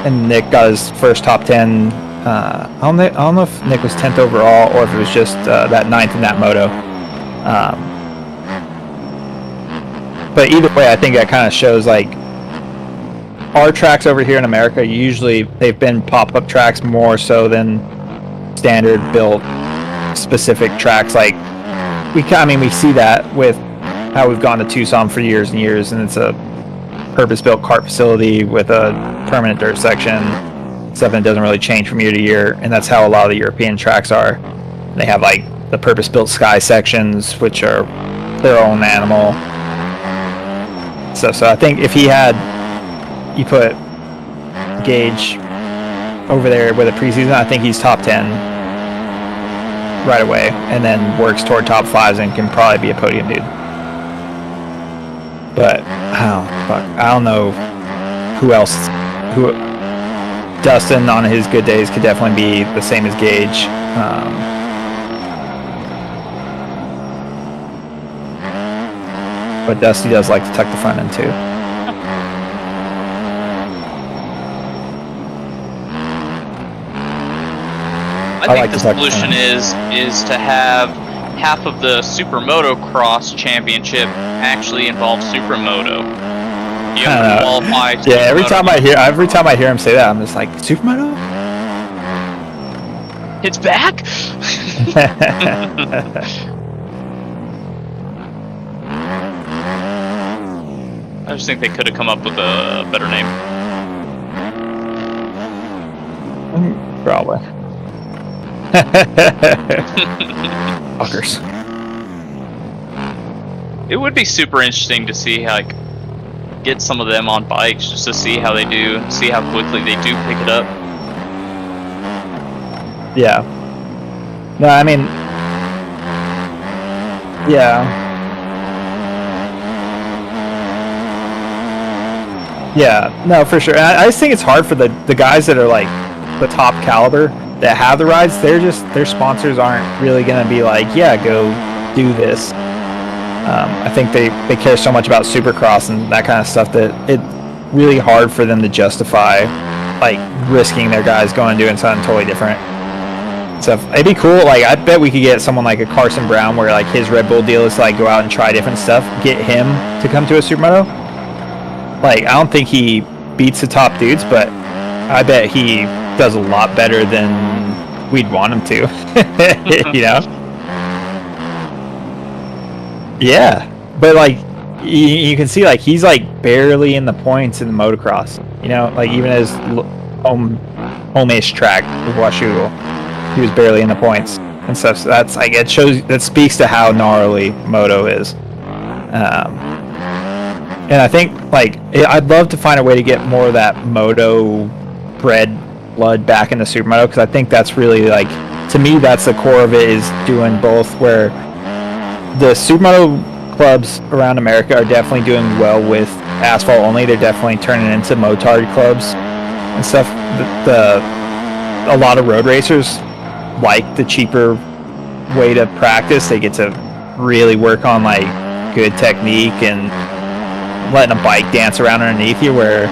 and Nick got his first top 10. I don't know if Nick was 10th overall or if it was just that 9th in that moto. But either way, I think that kind of shows like our tracks over here in America, usually they've been pop-up tracks more so than standard built specific tracks. Like we see that with how we've gone to Tucson for years and years, and it's a purpose-built kart facility with a permanent dirt section, stuff that doesn't really change from year to year, and that's how a lot of the European tracks are. They have like the purpose-built sky sections, which are their own animal stuff. So I think if you put Gage over there with a preseason, I think he's top 10 right away, and then works toward top 5s and can probably be a podium dude. But I don't know who else. Dustin on his good days could definitely be the same as Gage. But Dusty does like to tuck the front end too. I think the solution is to have half of the Supermoto Cross Championship actually involve Supermoto. You have to qualify. Yeah, every time I hear him say that, I'm just like, Supermoto? It's back. I just think they could have come up with a better name. Probably. Fuckers. It would be super interesting to see how, like, get some of them on bikes just to see how they do, and see how quickly they do pick it up. Yeah. No, I mean, yeah. Yeah, no, for sure. And I just think it's hard for the guys that are like the top caliber that have the rides. They're just, their sponsors aren't really going to be like, yeah, go do this. I think they care so much about Supercross and that kind of stuff that it's really hard for them to justify like risking their guys going and doing something totally different. So it'd be cool. Like, I bet we could get someone like a Carson Brown, where like his Red Bull deal is to like go out and try different stuff. Get him to come to a Supermoto. Like, I don't think he beats the top dudes, but I bet he does a lot better than we'd want him to. You know? Yeah, but like you can see, like he's like barely in the points in the motocross. You know, like even his home-ish track with Washugal, he was barely in the points and stuff. So that's like, it shows, that speaks to how gnarly moto is. And I think like I'd love to find a way to get more of that moto bred blood back into Supermoto, because I think that's really, like, to me, that's the core of it, is doing both, where the Supermoto clubs around America are definitely doing well with asphalt only. They're definitely turning into motard clubs and stuff. A lot of road racers like the cheaper way to practice. They get to really work on like good technique and letting a bike dance around underneath you, where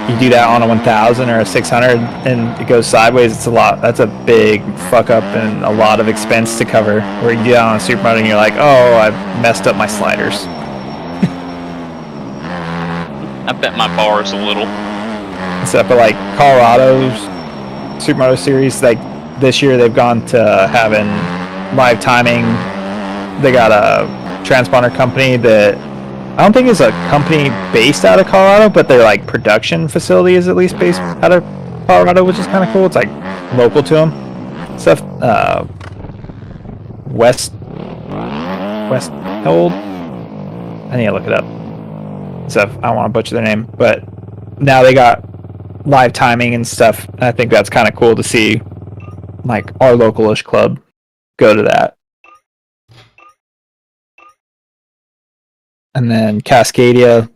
you do that on a 1000 or a 600 and it goes sideways. It's a lot. That's a big fuck up and a lot of expense to cover. Where you do that on a Supermoto and you're like, oh, I've messed up my sliders. I bet my bars a little. Except for like Colorado's Supermoto series, like this year they've gone to having live timing. They got a transponder company that I don't think it's a company based out of Colorado, but their like production facility is at least based out of Colorado, which is kind of cool. It's like local to them. Stuff. West Hold. I need to look it up. Stuff. I don't want to butcher their name, but now they got live timing and stuff. And I think that's kind of cool to see, like, our localish club go to that. And then Cascadia,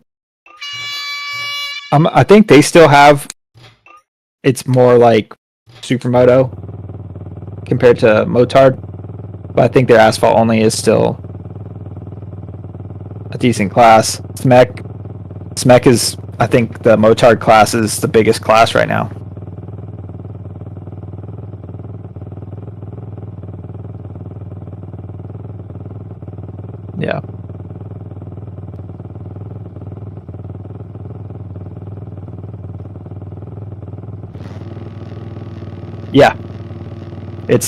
I think they still have, it's more like Supermoto compared to Motard, but I think their asphalt only is still a decent class. SMEC is, I think the Motard class is the biggest class right now. Yeah. Yeah, it's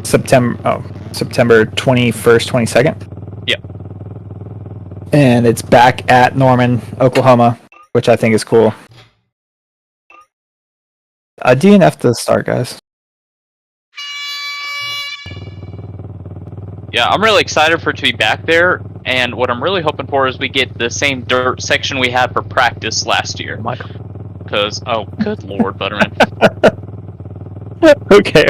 September 21st, 22nd. Yep. And it's back at Norman, Oklahoma, which I think is cool. DNF to start, guys. Yeah, I'm really excited for it to be back there, and what I'm really hoping for is we get the same dirt section we had for practice last year. Michael. Because, oh, good lord, Butterman. Okay.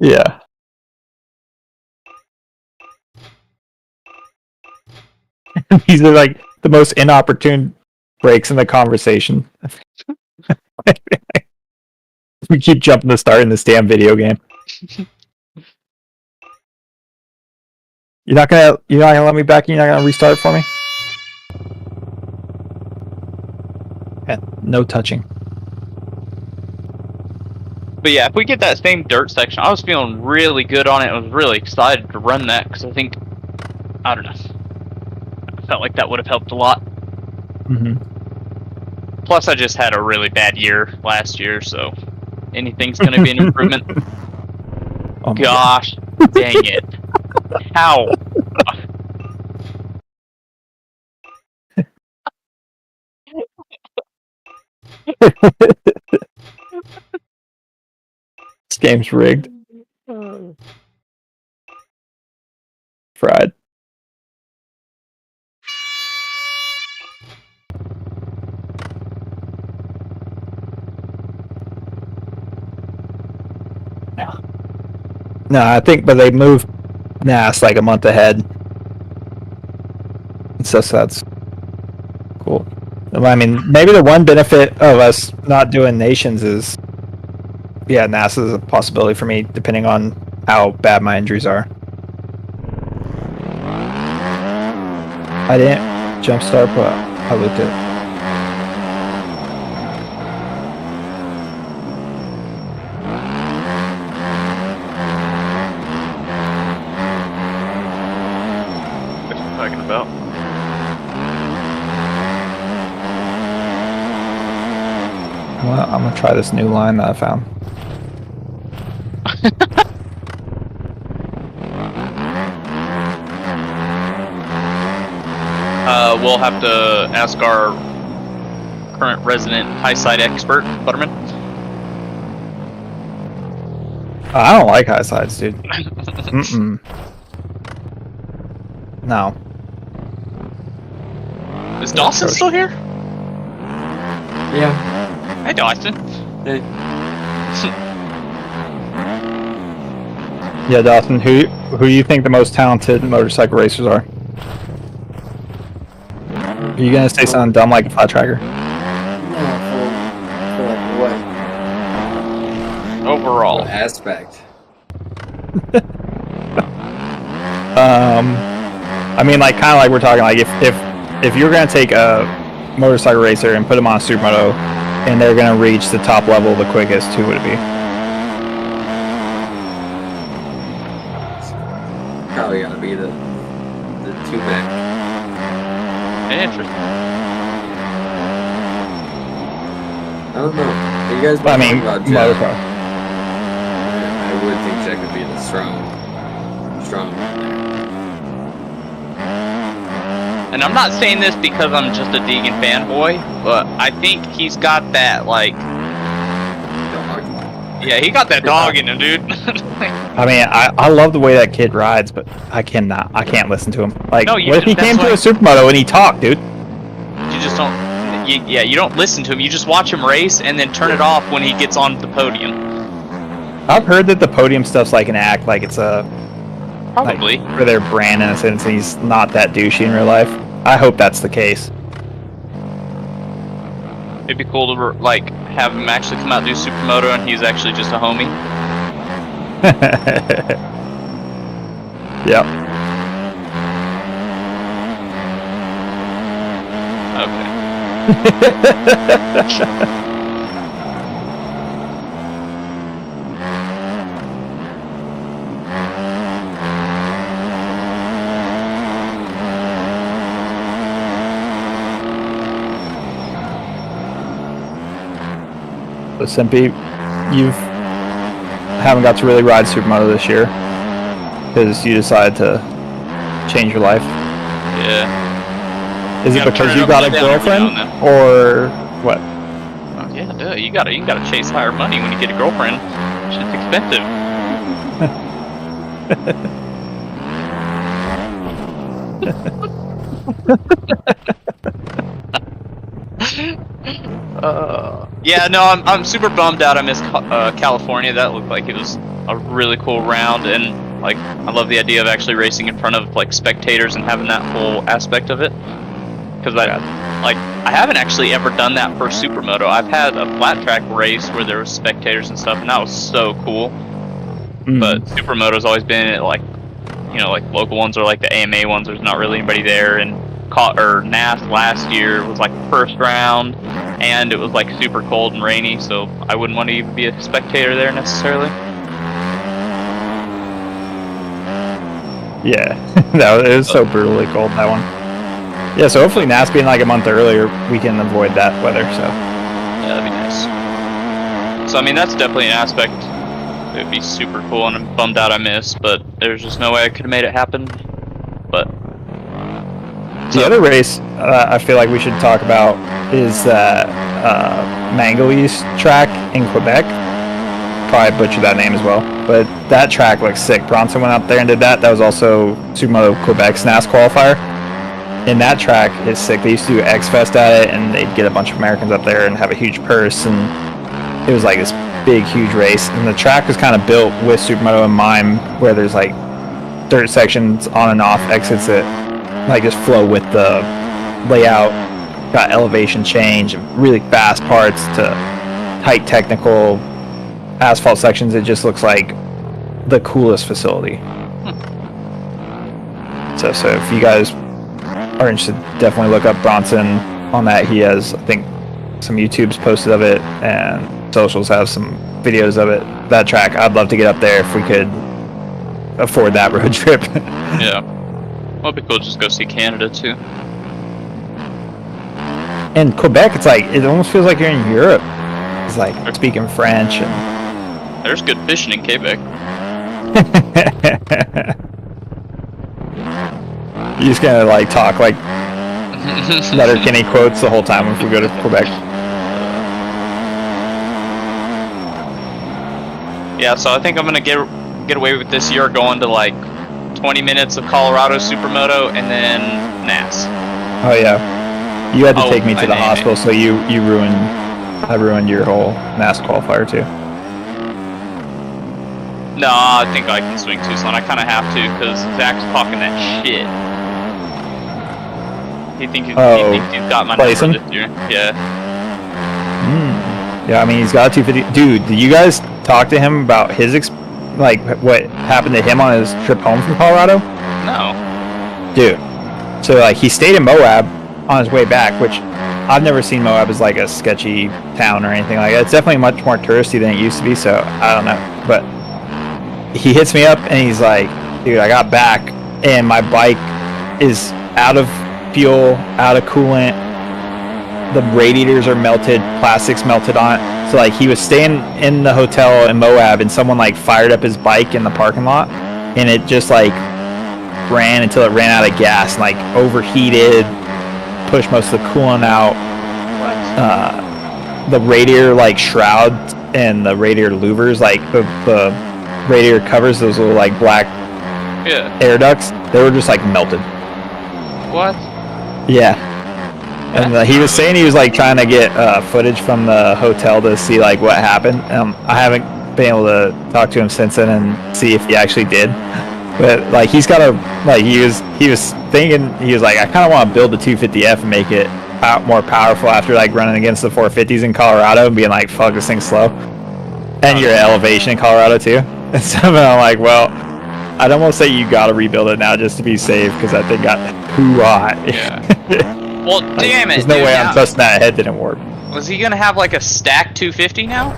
Yeah. These are like the most inopportune breaks in the conversation. We keep jumping to start in this damn video game. You're not gonna let me back in? You're not gonna restart it for me? Yeah, no touching. But yeah, if we get that same dirt section, I was feeling really good on it. I was really excited to run that, because I think, I don't know, I felt like that would have helped a lot. Mm-hmm. Plus, I just had a really bad year last year, so anything's going to be an improvement. Oh Gosh, dang it. How? This game's rigged. fried. No, I think, but they moved NAS like a month ahead. So that's cool. I mean, maybe the one benefit of us not doing nations is, yeah, NASA is a possibility for me, depending on how bad my injuries are. I didn't jumpstart, but I looked at it. What are you talking about? Well, I'm gonna try this new line that I found. We'll have to ask our current resident high side expert, Butterman. I don't like high sides, dude. Mm-mm. No. Is Dawson still here? Yeah. Hey, Dawson. Hey. Yeah, Dawson, who do you think the most talented motorcycle racers are? Are you gonna say something dumb like a flat tracker? No, for like what Overall. aspect? I mean, like, kind of like we're talking, like, if you're gonna take a motorcycle racer and put them on a supermoto, and they're gonna reach the top level the quickest, who would it be? Probably gotta be the two-back. Interesting. I don't know. You guys been I mean, talking about Jet. motocross. I would think Jet could be the strong one there. And I'm not saying this because I'm just a Deegan fanboy, but I think he's got that, like, Dog. yeah, he got that dog in him, dude. I mean, I love the way that kid rides, but I can't listen to him. Like, No, you what if he just- came to a that's supermoto and he talked, dude? You just don't, you don't listen to him. You just watch him race and then turn it off when he gets on the podium. I've heard that the podium stuff's like an act, like it's a Probably. like, for their brand in a sense, and he's not that douchey in real life. I hope that's the case. It'd be cool to like have him actually come out and do supermoto, and he's actually just a homie. Yep. Okay. So Simpy, you haven't got to really ride supermoto this year because you decided to change your life. Yeah. Is it Gotta because turn you it got a upside down every girlfriend, now and or what? Oh, yeah, duh. You gotta chase higher money when you get a girlfriend. Shit's expensive. Yeah, no, I'm super bummed out. I missed California. That looked like it was a really cool round, and like I love the idea of actually racing in front of like spectators and having that whole aspect of it. Because I haven't actually ever done that for supermoto. I've had a flat track race where there was spectators and stuff, and that was so cool. But supermoto's always been like, you know, like local ones or like the AMA ones. There's not really anybody there, and NAS last year was like the first round, and it was like super cold and rainy, so I wouldn't want to even be a spectator there necessarily. Yeah, no, it was so brutally cold, that one. Yeah, so hopefully NAS being like a month earlier, we can avoid that weather. So Yeah, that'd be nice. So I mean, that's definitely an aspect. It'd be super cool, and I'm bummed out I missed, but there's just no way I could have made it happen. But the other race I feel like we should talk about is that Mangalese track in Quebec, probably butchered that name as well. But that track looks sick. Bronson went up there and did that. That was also Supermoto Quebec's NAS qualifier. And that track is sick. They used to do X Fest at it, and they'd get a bunch of Americans up there and have a huge purse, and it was like this big, huge race. And the track was kind of built with Supermoto in mind, where there's like dirt sections on and off exits that like just flow with the layout. Got elevation change, really fast parts to tight technical asphalt sections. It just looks like the coolest facility. So if you guys are interested, definitely look up Bronson on that. He has, I think, some YouTube's posted of it, and socials have some videos of it. That track, I'd love to get up there if we could afford that road trip. Yeah. Well, it'd be cool to just go see Canada too. And Quebec, it's like, it almost feels like you're in Europe. It's like speaking French and There's good fishing in Quebec. you're just gonna like talk like Letterkenny quotes the whole time if we go to Quebec. Yeah, so I think I'm gonna get away with this year going to like 20 minutes of Colorado Supermoto and then NAS. Oh yeah, you had to take me to the hospital, so I ruined your whole NAS qualifier too. No, I think I can swing Tucson. I kind of have to because Zach's talking that shit. He thinks he's got my number Placing? this year. Yeah. Yeah, I mean he's got a 250. Dude, did you guys talk to him about his like what happened to him on his trip home from Colorado? No. Dude, so like he stayed in Moab on his way back, which I've never seen Moab as like a sketchy town or anything like that. It's definitely much more touristy than it used to be, so I don't know. But he hits me up and he's like, dude, I got back and my bike is out of fuel, out of coolant. The radiators are melted, plastics melted on it. So like he was staying in the hotel in Moab and someone like fired up his bike in the parking lot and it just like ran until it ran out of gas and like overheated, pushed most of the coolant out. The radiator like shroud and the radiator louvers, like the radiator covers, those little like black air ducts, they were just like melted. What? Yeah. And he was saying he was like trying to get footage from the hotel to see like what happened. I haven't been able to talk to him since then and see if he actually did. But like he's got a like he was thinking, he was like, I kind of want to build the 250F and make it more powerful after like running against the 450s in Colorado and being like, fuck, this thing's slow. And you're at elevation in Colorado too. And so I'm like, well, I'd almost say you got to rebuild it now just to be safe because that thing got too hot. Yeah. Well, damn it. There's no way I'm trusting that head didn't work. Was he gonna have like a stack 250 now?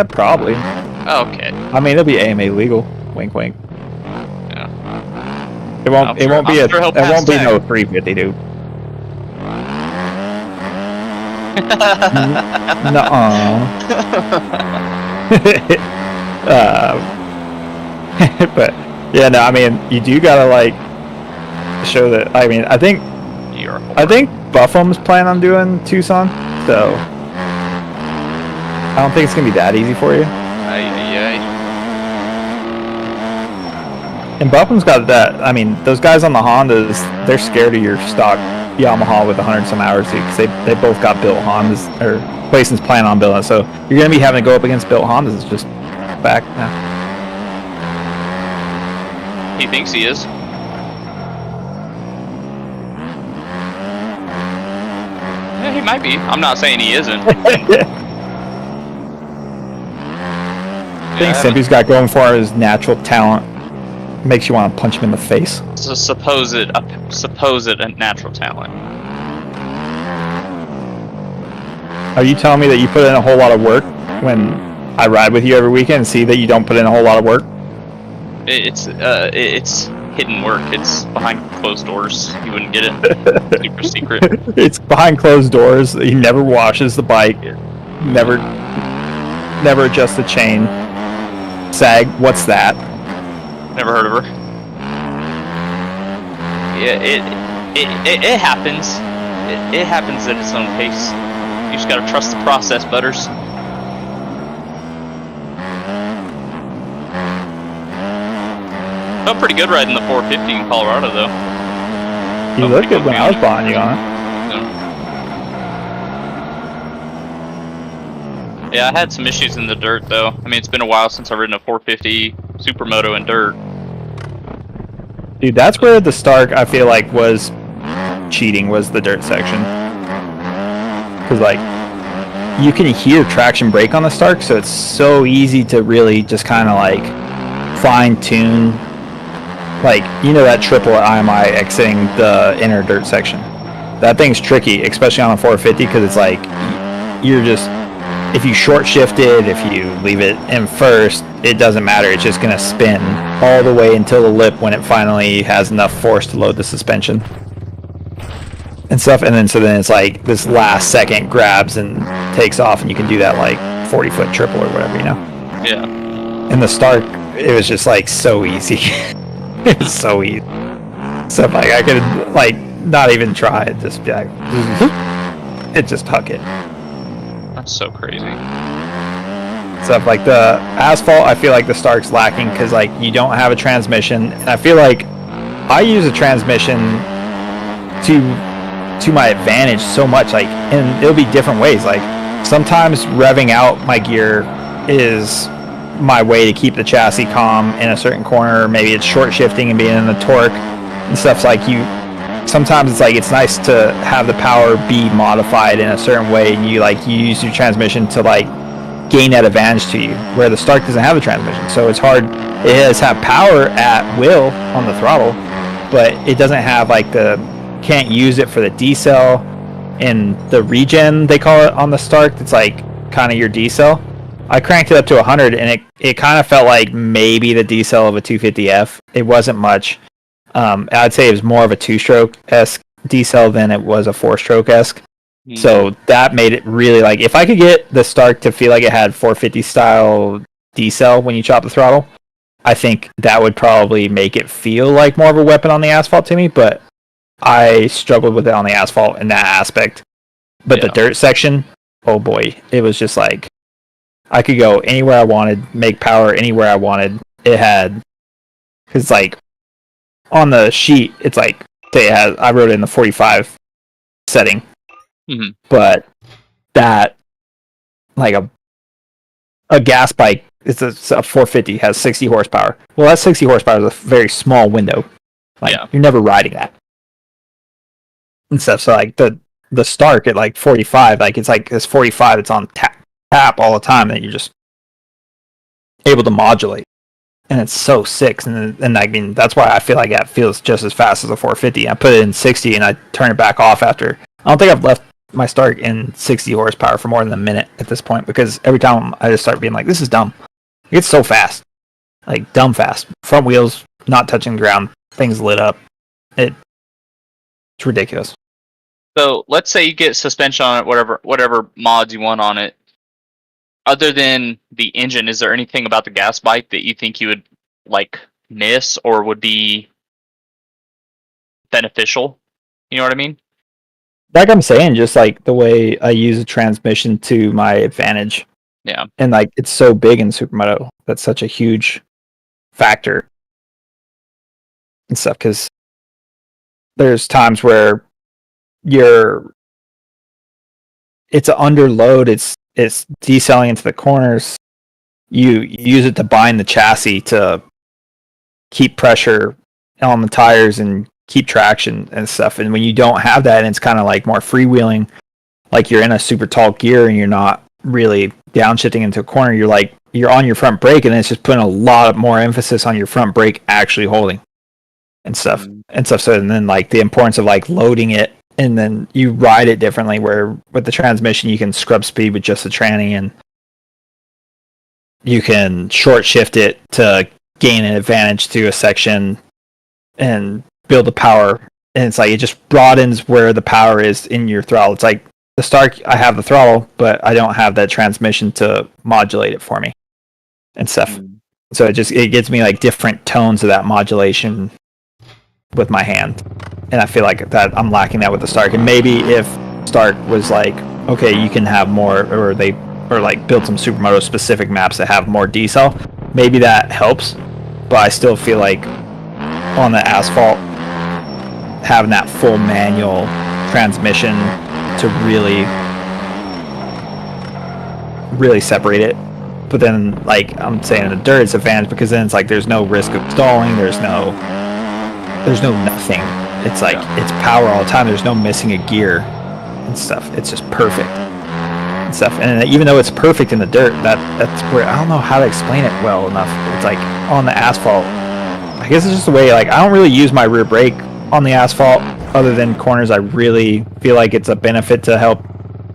Probably. Okay. I mean, it'll be AMA legal. Wink, wink. Yeah. It won't. It won't be it won't be no 350, dude. But yeah, no. I mean, you do gotta like show that. I mean, I think Buffum's planning on doing Tucson, so I don't think it's gonna be that easy for you. And Buffum's got that. I mean, those guys on the Hondas, they're scared of your stock Yamaha with 100 some hours because they both got built Hondas, or Clayson's planning on building it. So you're gonna be having to go up against built Hondas. It's just back now. He thinks he is. Yeah, he might be. I'm not saying he isn't. I think Simpy's got going for his natural talent. Makes you want to punch him in the face. It's a supposed natural talent. Are you telling me that you put in a whole lot of work when I ride with you every weekend and see that you don't put in a whole lot of work? It's hidden work. It's behind closed doors. You wouldn't get it. Super secret. It's behind closed doors. He never washes the bike. Never adjusts the chain. Sag, what's that? Never heard of her. Yeah, it happens. It happens at its own pace. You just gotta trust the process, Butters. Felt pretty good riding the 450 in Colorado, though. You Felt looked pretty good when I was comfy on behind you on it. it. Yeah, I had some issues in the dirt, though. I mean, it's been a while since I've ridden a 450 Supermoto in dirt. Dude, that's where the Stark, I feel like, was cheating, was the dirt section. Because, like, you can hear traction brake on the Stark, so it's so easy to really just kind of, like, fine-tune, like, you know that triple at IMI exiting the inner dirt section. That thing's tricky, especially on a 450, because it's like, you're just, if you short shift it, if you leave it in first, it doesn't matter. It's just going to spin all the way until the lip when it finally has enough force to load the suspension and stuff. And then so then it's like this last second grabs and takes off, and you can do that like 40-foot triple or whatever, you know? Yeah. And the Stark, it was just like so easy. It was so easy. So like I could like not even try it, just be like, it just huck it. That's so crazy. Stuff like the asphalt, I feel like the Stark's lacking because like you don't have a transmission, and I feel like I use a transmission to my advantage so much, like, and it'll be different ways. Like sometimes revving out my gear is my way to keep the chassis calm in a certain corner. Maybe it's short shifting and being in the torque and stuff. Like you, sometimes it's like it's nice to have the power be modified in a certain way, and you use your transmission to like gain that advantage to you, where the Stark doesn't have a transmission, so it's hard. It does have power at will on the throttle, but it doesn't have like can't use it for the decel and the regen, they call it on the Stark. It's like kind of your decel. I cranked it up to 100, and it kind of felt like maybe the decel of a 250F. It wasn't much. I'd say it was more of a two-stroke-esque decel than it was a four-stroke-esque. So that made it really like, if I could get the Stark to feel like it had 450 style decel when you chop the throttle, I think that would probably make it feel like more of a weapon on the asphalt to me, but I struggled with it on the asphalt in that aspect. But the dirt section, oh boy, it was just like, I could go anywhere I wanted, make power anywhere I wanted. It had, because like, on the sheet, it's like, I wrote it in the 45 setting. Mm-hmm. But that, like a gas bike, it's a 450, has 60 horsepower. Well, that 60 horsepower is a very small window. Like, you're never riding that and stuff. So like the Stark at like 45, like it's like this 45, it's on tap all the time, and you're just able to modulate, and it's so sick. And I mean, that's why I feel like that feels just as fast as a 450. I put it in 60 and I turn it back off after. I don't think I've left my Stark in 60 horsepower for more than a minute at this point, because every time I just start being like, this is dumb. It's so fast, like dumb fast. Front wheels not touching the ground, things lit up. It's ridiculous. So let's say you get suspension on it, whatever mods you want on it. Other than the engine, is there anything about the gas bike that you think you would like miss or would be beneficial? You know what I mean? Like I'm saying, just like the way I use a transmission to my advantage. Yeah. And like it's so big in Supermoto. That's such a huge factor and stuff, because there's times where it's under load, it's decelling into the corners. You use it to bind the chassis to keep pressure on the tires and keep traction and stuff. And when you don't have that, and it's kind of like more freewheeling, like you're in a super tall gear and you're not really downshifting into a corner, you're on your front brake, and it's just putting a lot more emphasis on your front brake actually holding and stuff. So and then like the importance of like loading it, and then you ride it differently, where with the transmission you can scrub speed with just the tranny, and you can short shift it to gain an advantage to a section and build the power. And it's like it just broadens where the power is in your throttle. It's like the Stark, I have the throttle, but I don't have that transmission to modulate it for me and stuff. So it gives me like different tones of that modulation with my hand, and I feel like that I'm lacking that with the Stark. And maybe if Stark was like, okay, you can have more, or like build some Supermoto specific maps that have more decel, maybe that helps. But I still feel like on the asphalt, having that full manual transmission to really separate it. But then, like I'm saying, in the dirt it's advantage because then it's like there's no risk of stalling. There's no nothing. It's like it's power all the time. There's no missing a gear and stuff. It's just perfect and stuff. And even though it's perfect in the dirt, that's where I don't know how to explain it well enough. It's like on the asphalt. I guess it's just the way, like, I don't really use my rear brake on the asphalt other than corners. I really feel like it's a benefit to help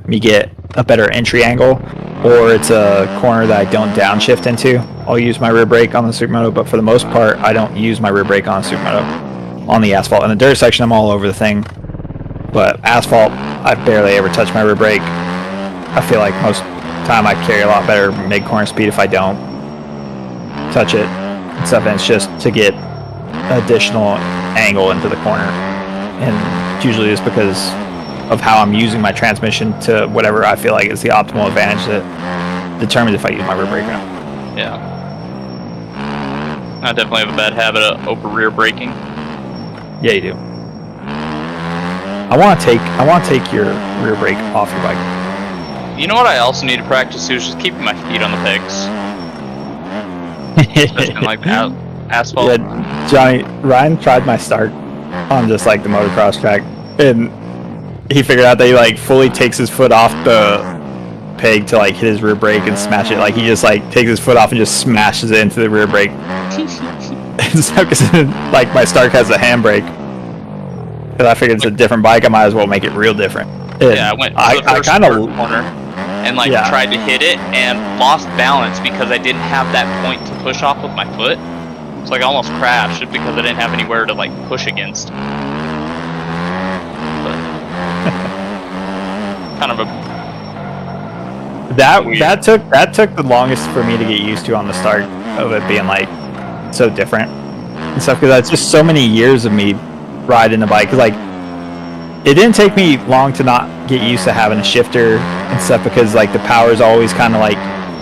me get a better entry angle, or it's a corner that I don't downshift into. I'll use my rear brake on the Supermoto, but for the most part, I don't use my rear brake on a Supermoto on the asphalt. In the dirt section, I'm all over the thing, but asphalt, I barely ever touch my rear brake. I feel like most time I carry a lot better mid-corner speed if I don't touch it and stuff, and it's just to get additional angle into the corner, and usually it's because of how I'm using my transmission to whatever I feel like is the optimal advantage that determines if I use my rear brake or not. Yeah. I definitely have a bad habit of over rear braking. Yeah, you do. I want to take your rear brake off your bike. You know what I also need to practice too is just keeping my feet on the pegs. Especially in, like asphalt. Yeah, Johnny, Ryan tried my start on just like the motocross track, and he figured out that he like fully takes his foot off the peg to like hit his rear brake and smash it. Like he just like takes his foot off and just smashes it into the rear brake. And so, because like my Stark has a handbrake, and I figured it's a different bike, I might as well make it real different. And yeah, I went to the first kind of corner and like tried to hit it and lost balance because I didn't have that point to push off with my foot. So like I almost crashed because I didn't have anywhere to like push against. But kind of a that took the longest for me to get used to on the start of it being like so different and stuff, because that's just so many years of me riding the bike. Cause like it didn't take me long to not get used to having a shifter and stuff, because like the power is always kind of like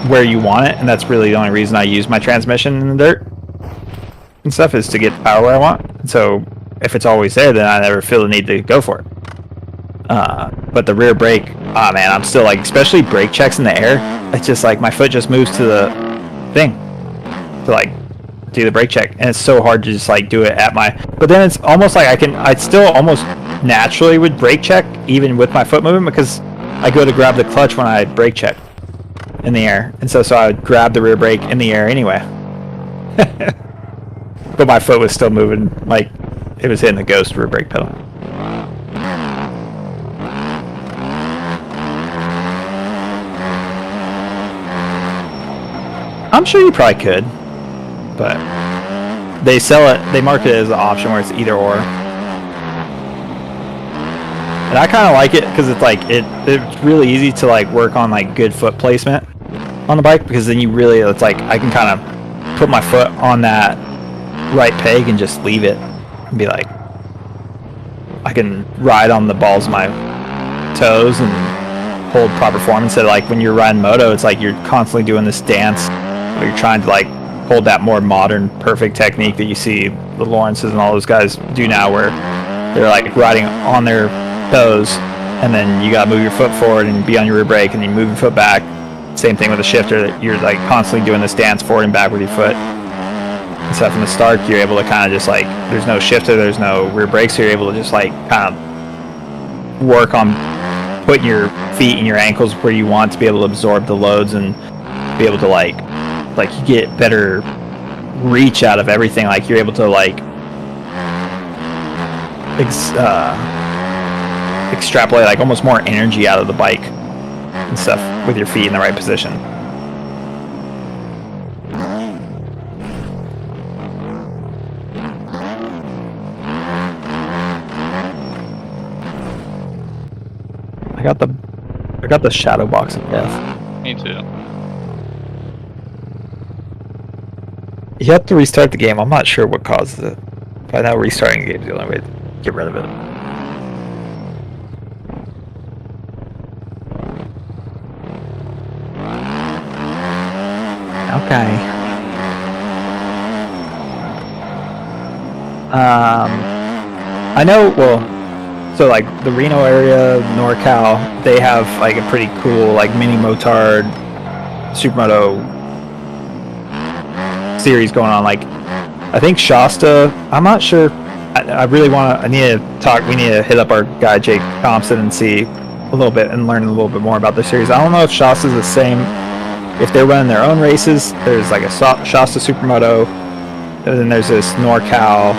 where you want it, and that's really the only reason I use my transmission in the dirt and stuff, is to get the power where I want. And so if it's always there, then I never feel the need to go for it. But the rear brake, oh man, I'm still like, especially brake checks in the air, it's just like my foot just moves to the thing to like do the brake check, and it's so hard to just like do it at my, but then it's almost like I still almost naturally would brake check even with my foot moving, because I go to grab the clutch when I brake check in the air, and so I would grab the rear brake in the air anyway. But my foot was still moving, like it was hitting the ghost rear brake pedal. I'm sure you probably could, but they market it as an option where it's either or. And I kind of like it because it's like it's really easy to like work on like good foot placement on the bike, because then it's like I can kind of put my foot on that right peg and just leave it and be like, I can ride on the balls of my toes and hold proper form, instead of like when you're riding moto, it's like you're constantly doing this dance where you're trying to like hold that more modern perfect technique that you see the Lawrences and all those guys do now, where they're like riding on their toes, and then you gotta move your foot forward and be on your rear brake, and then you move your foot back. Same thing with a shifter, that you're like constantly doing this dance forward and back with your foot. Except from the start, you're able to kind of just like, there's no shifter, there's no rear brakes, so you're able to just like kind of work on putting your feet and your ankles where you want to be able to absorb the loads and be able to like you get better reach out of everything. Like you're able to like extrapolate like almost more energy out of the bike and stuff with your feet in the right position. I got the shadow box of death. Me too. You have to restart the game. I'm not sure what causes it, but I know restarting the game is the only way to get rid of it. Okay. I know. Well, so like the Reno area, NorCal, they have like a pretty cool like mini motard supermoto series going on. Like I think Shasta. I'm not sure. I really want to. I need to talk. We need to hit up our guy Jake Thompson and see a little bit and learn a little bit more about the series. I don't know if Shasta's the same. If they're running their own races, there's like a Shasta Supermoto, and then there's this NorCal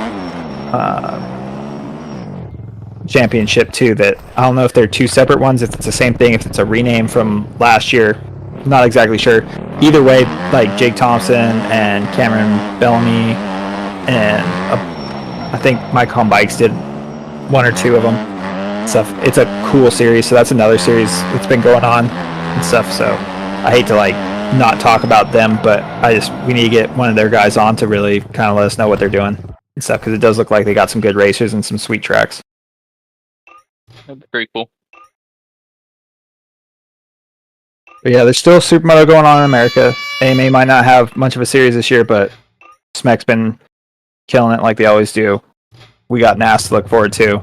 championship too. That I don't know if they're two separate ones. If it's the same thing. If it's a rename from last year, not exactly sure. Either way, like Jake Thompson and Cameron Bellamy and I think Mike Home Bikes did one or two of them. Stuff. It's a cool series, so that's another series that's been going on and stuff. So I hate to like not talk about them, but we need to get one of their guys on to really kind of let us know what they're doing and stuff, because it does look like they got some good racers and some sweet tracks. That'd be pretty cool. But yeah, there's still Supermoto going on in America. AMA might not have much of a series this year, but SMEC's been killing it like they always do. We got NAS to look forward to.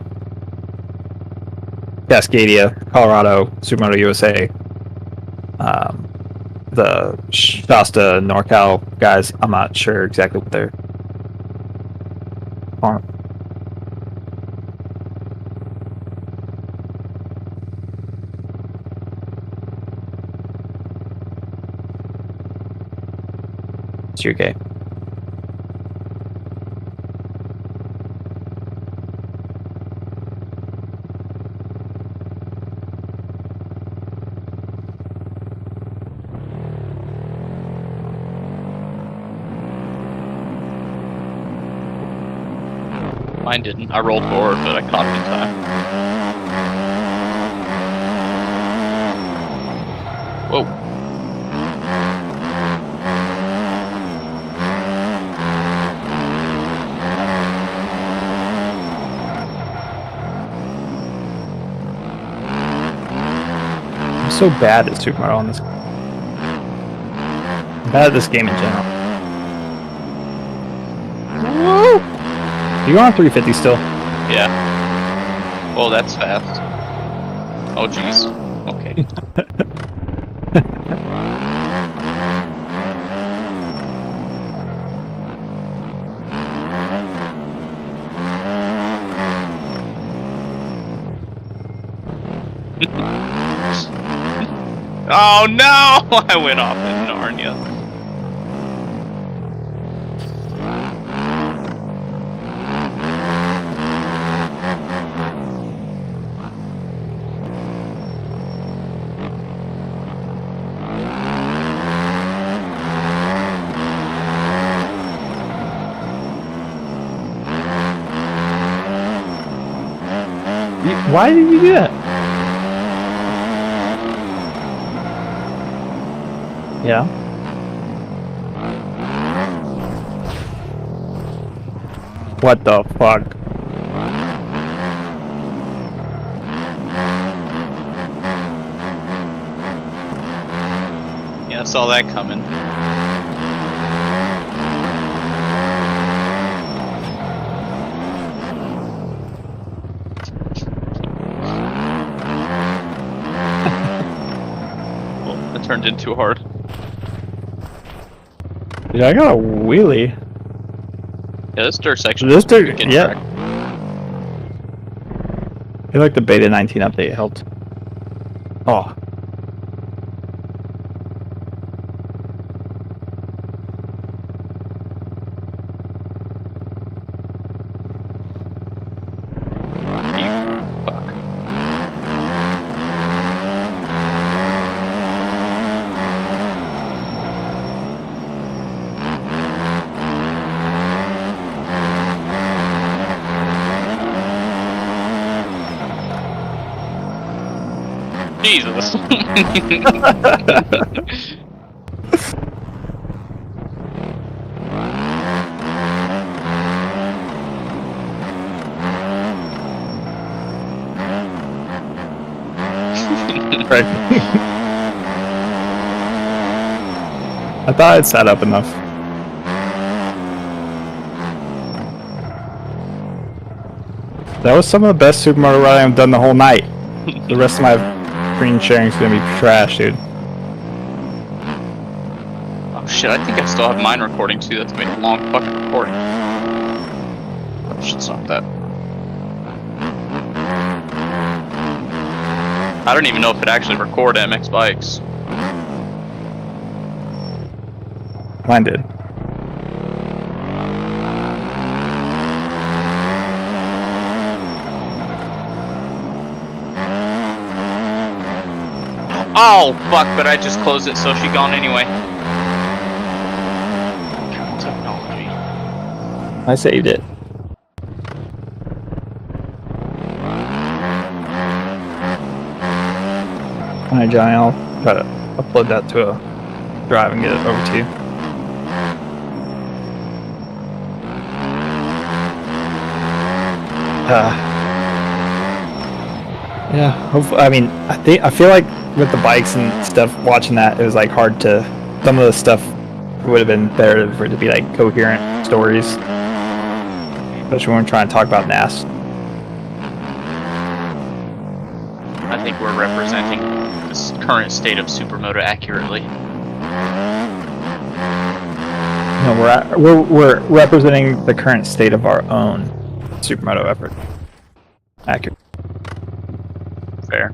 Cascadia, Colorado, Supermoto USA. The Shasta, NorCal guys, I'm not sure exactly what they're on. It's your game. Mine didn't. I rolled forward, but I caught it in time. Whoa. I'm so bad at Supermoto on this. I'm bad at this game in general. Woo! You on 350 still? Yeah. Well, that's fast. Oh, jeez. Okay. Oh no! I went off in Narnia. Why did you do that? Yeah. What the fuck? Yeah, I saw that coming. Well, that turned in too hard. Yeah, I got a wheelie. Yeah, this dirt section. This dirt, Good yeah. track. I feel like the beta 19 update helped. Oh. Fuck. Jesus. Right. I thought I'd set up enough. That was some of the best Supermoto riding I've done the whole night. The rest of my screen sharing is gonna be trash, dude. Oh shit, I think I still have mine recording too. That's made a long fucking recording. I should stop that. I don't even know if it actually recorded MX Bikes. Mine did. Oh fuck, but I just closed it, so she gone anyway. Technology. I saved it. Alright, Johnny, I'll try to upload that to a drive and get it over to you. Yeah, hopefully, I mean, I feel like with the bikes and stuff, watching that, it was like hard to. Some of the stuff would have been better for it to be like coherent stories, especially when we're trying to talk about NAS. I think we're representing this current state of Supermoto accurately. No, we're representing the current state of our own Supermoto effort. Accurate. Fair.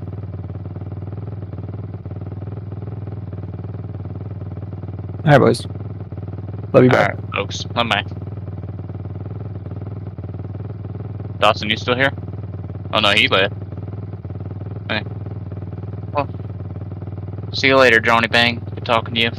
All right, boys. Love you, bye. Alright, folks. Bye. Dawson, you still here? Oh no, he left. Okay. Well, see you later, Johnny Bang. Good talking to you.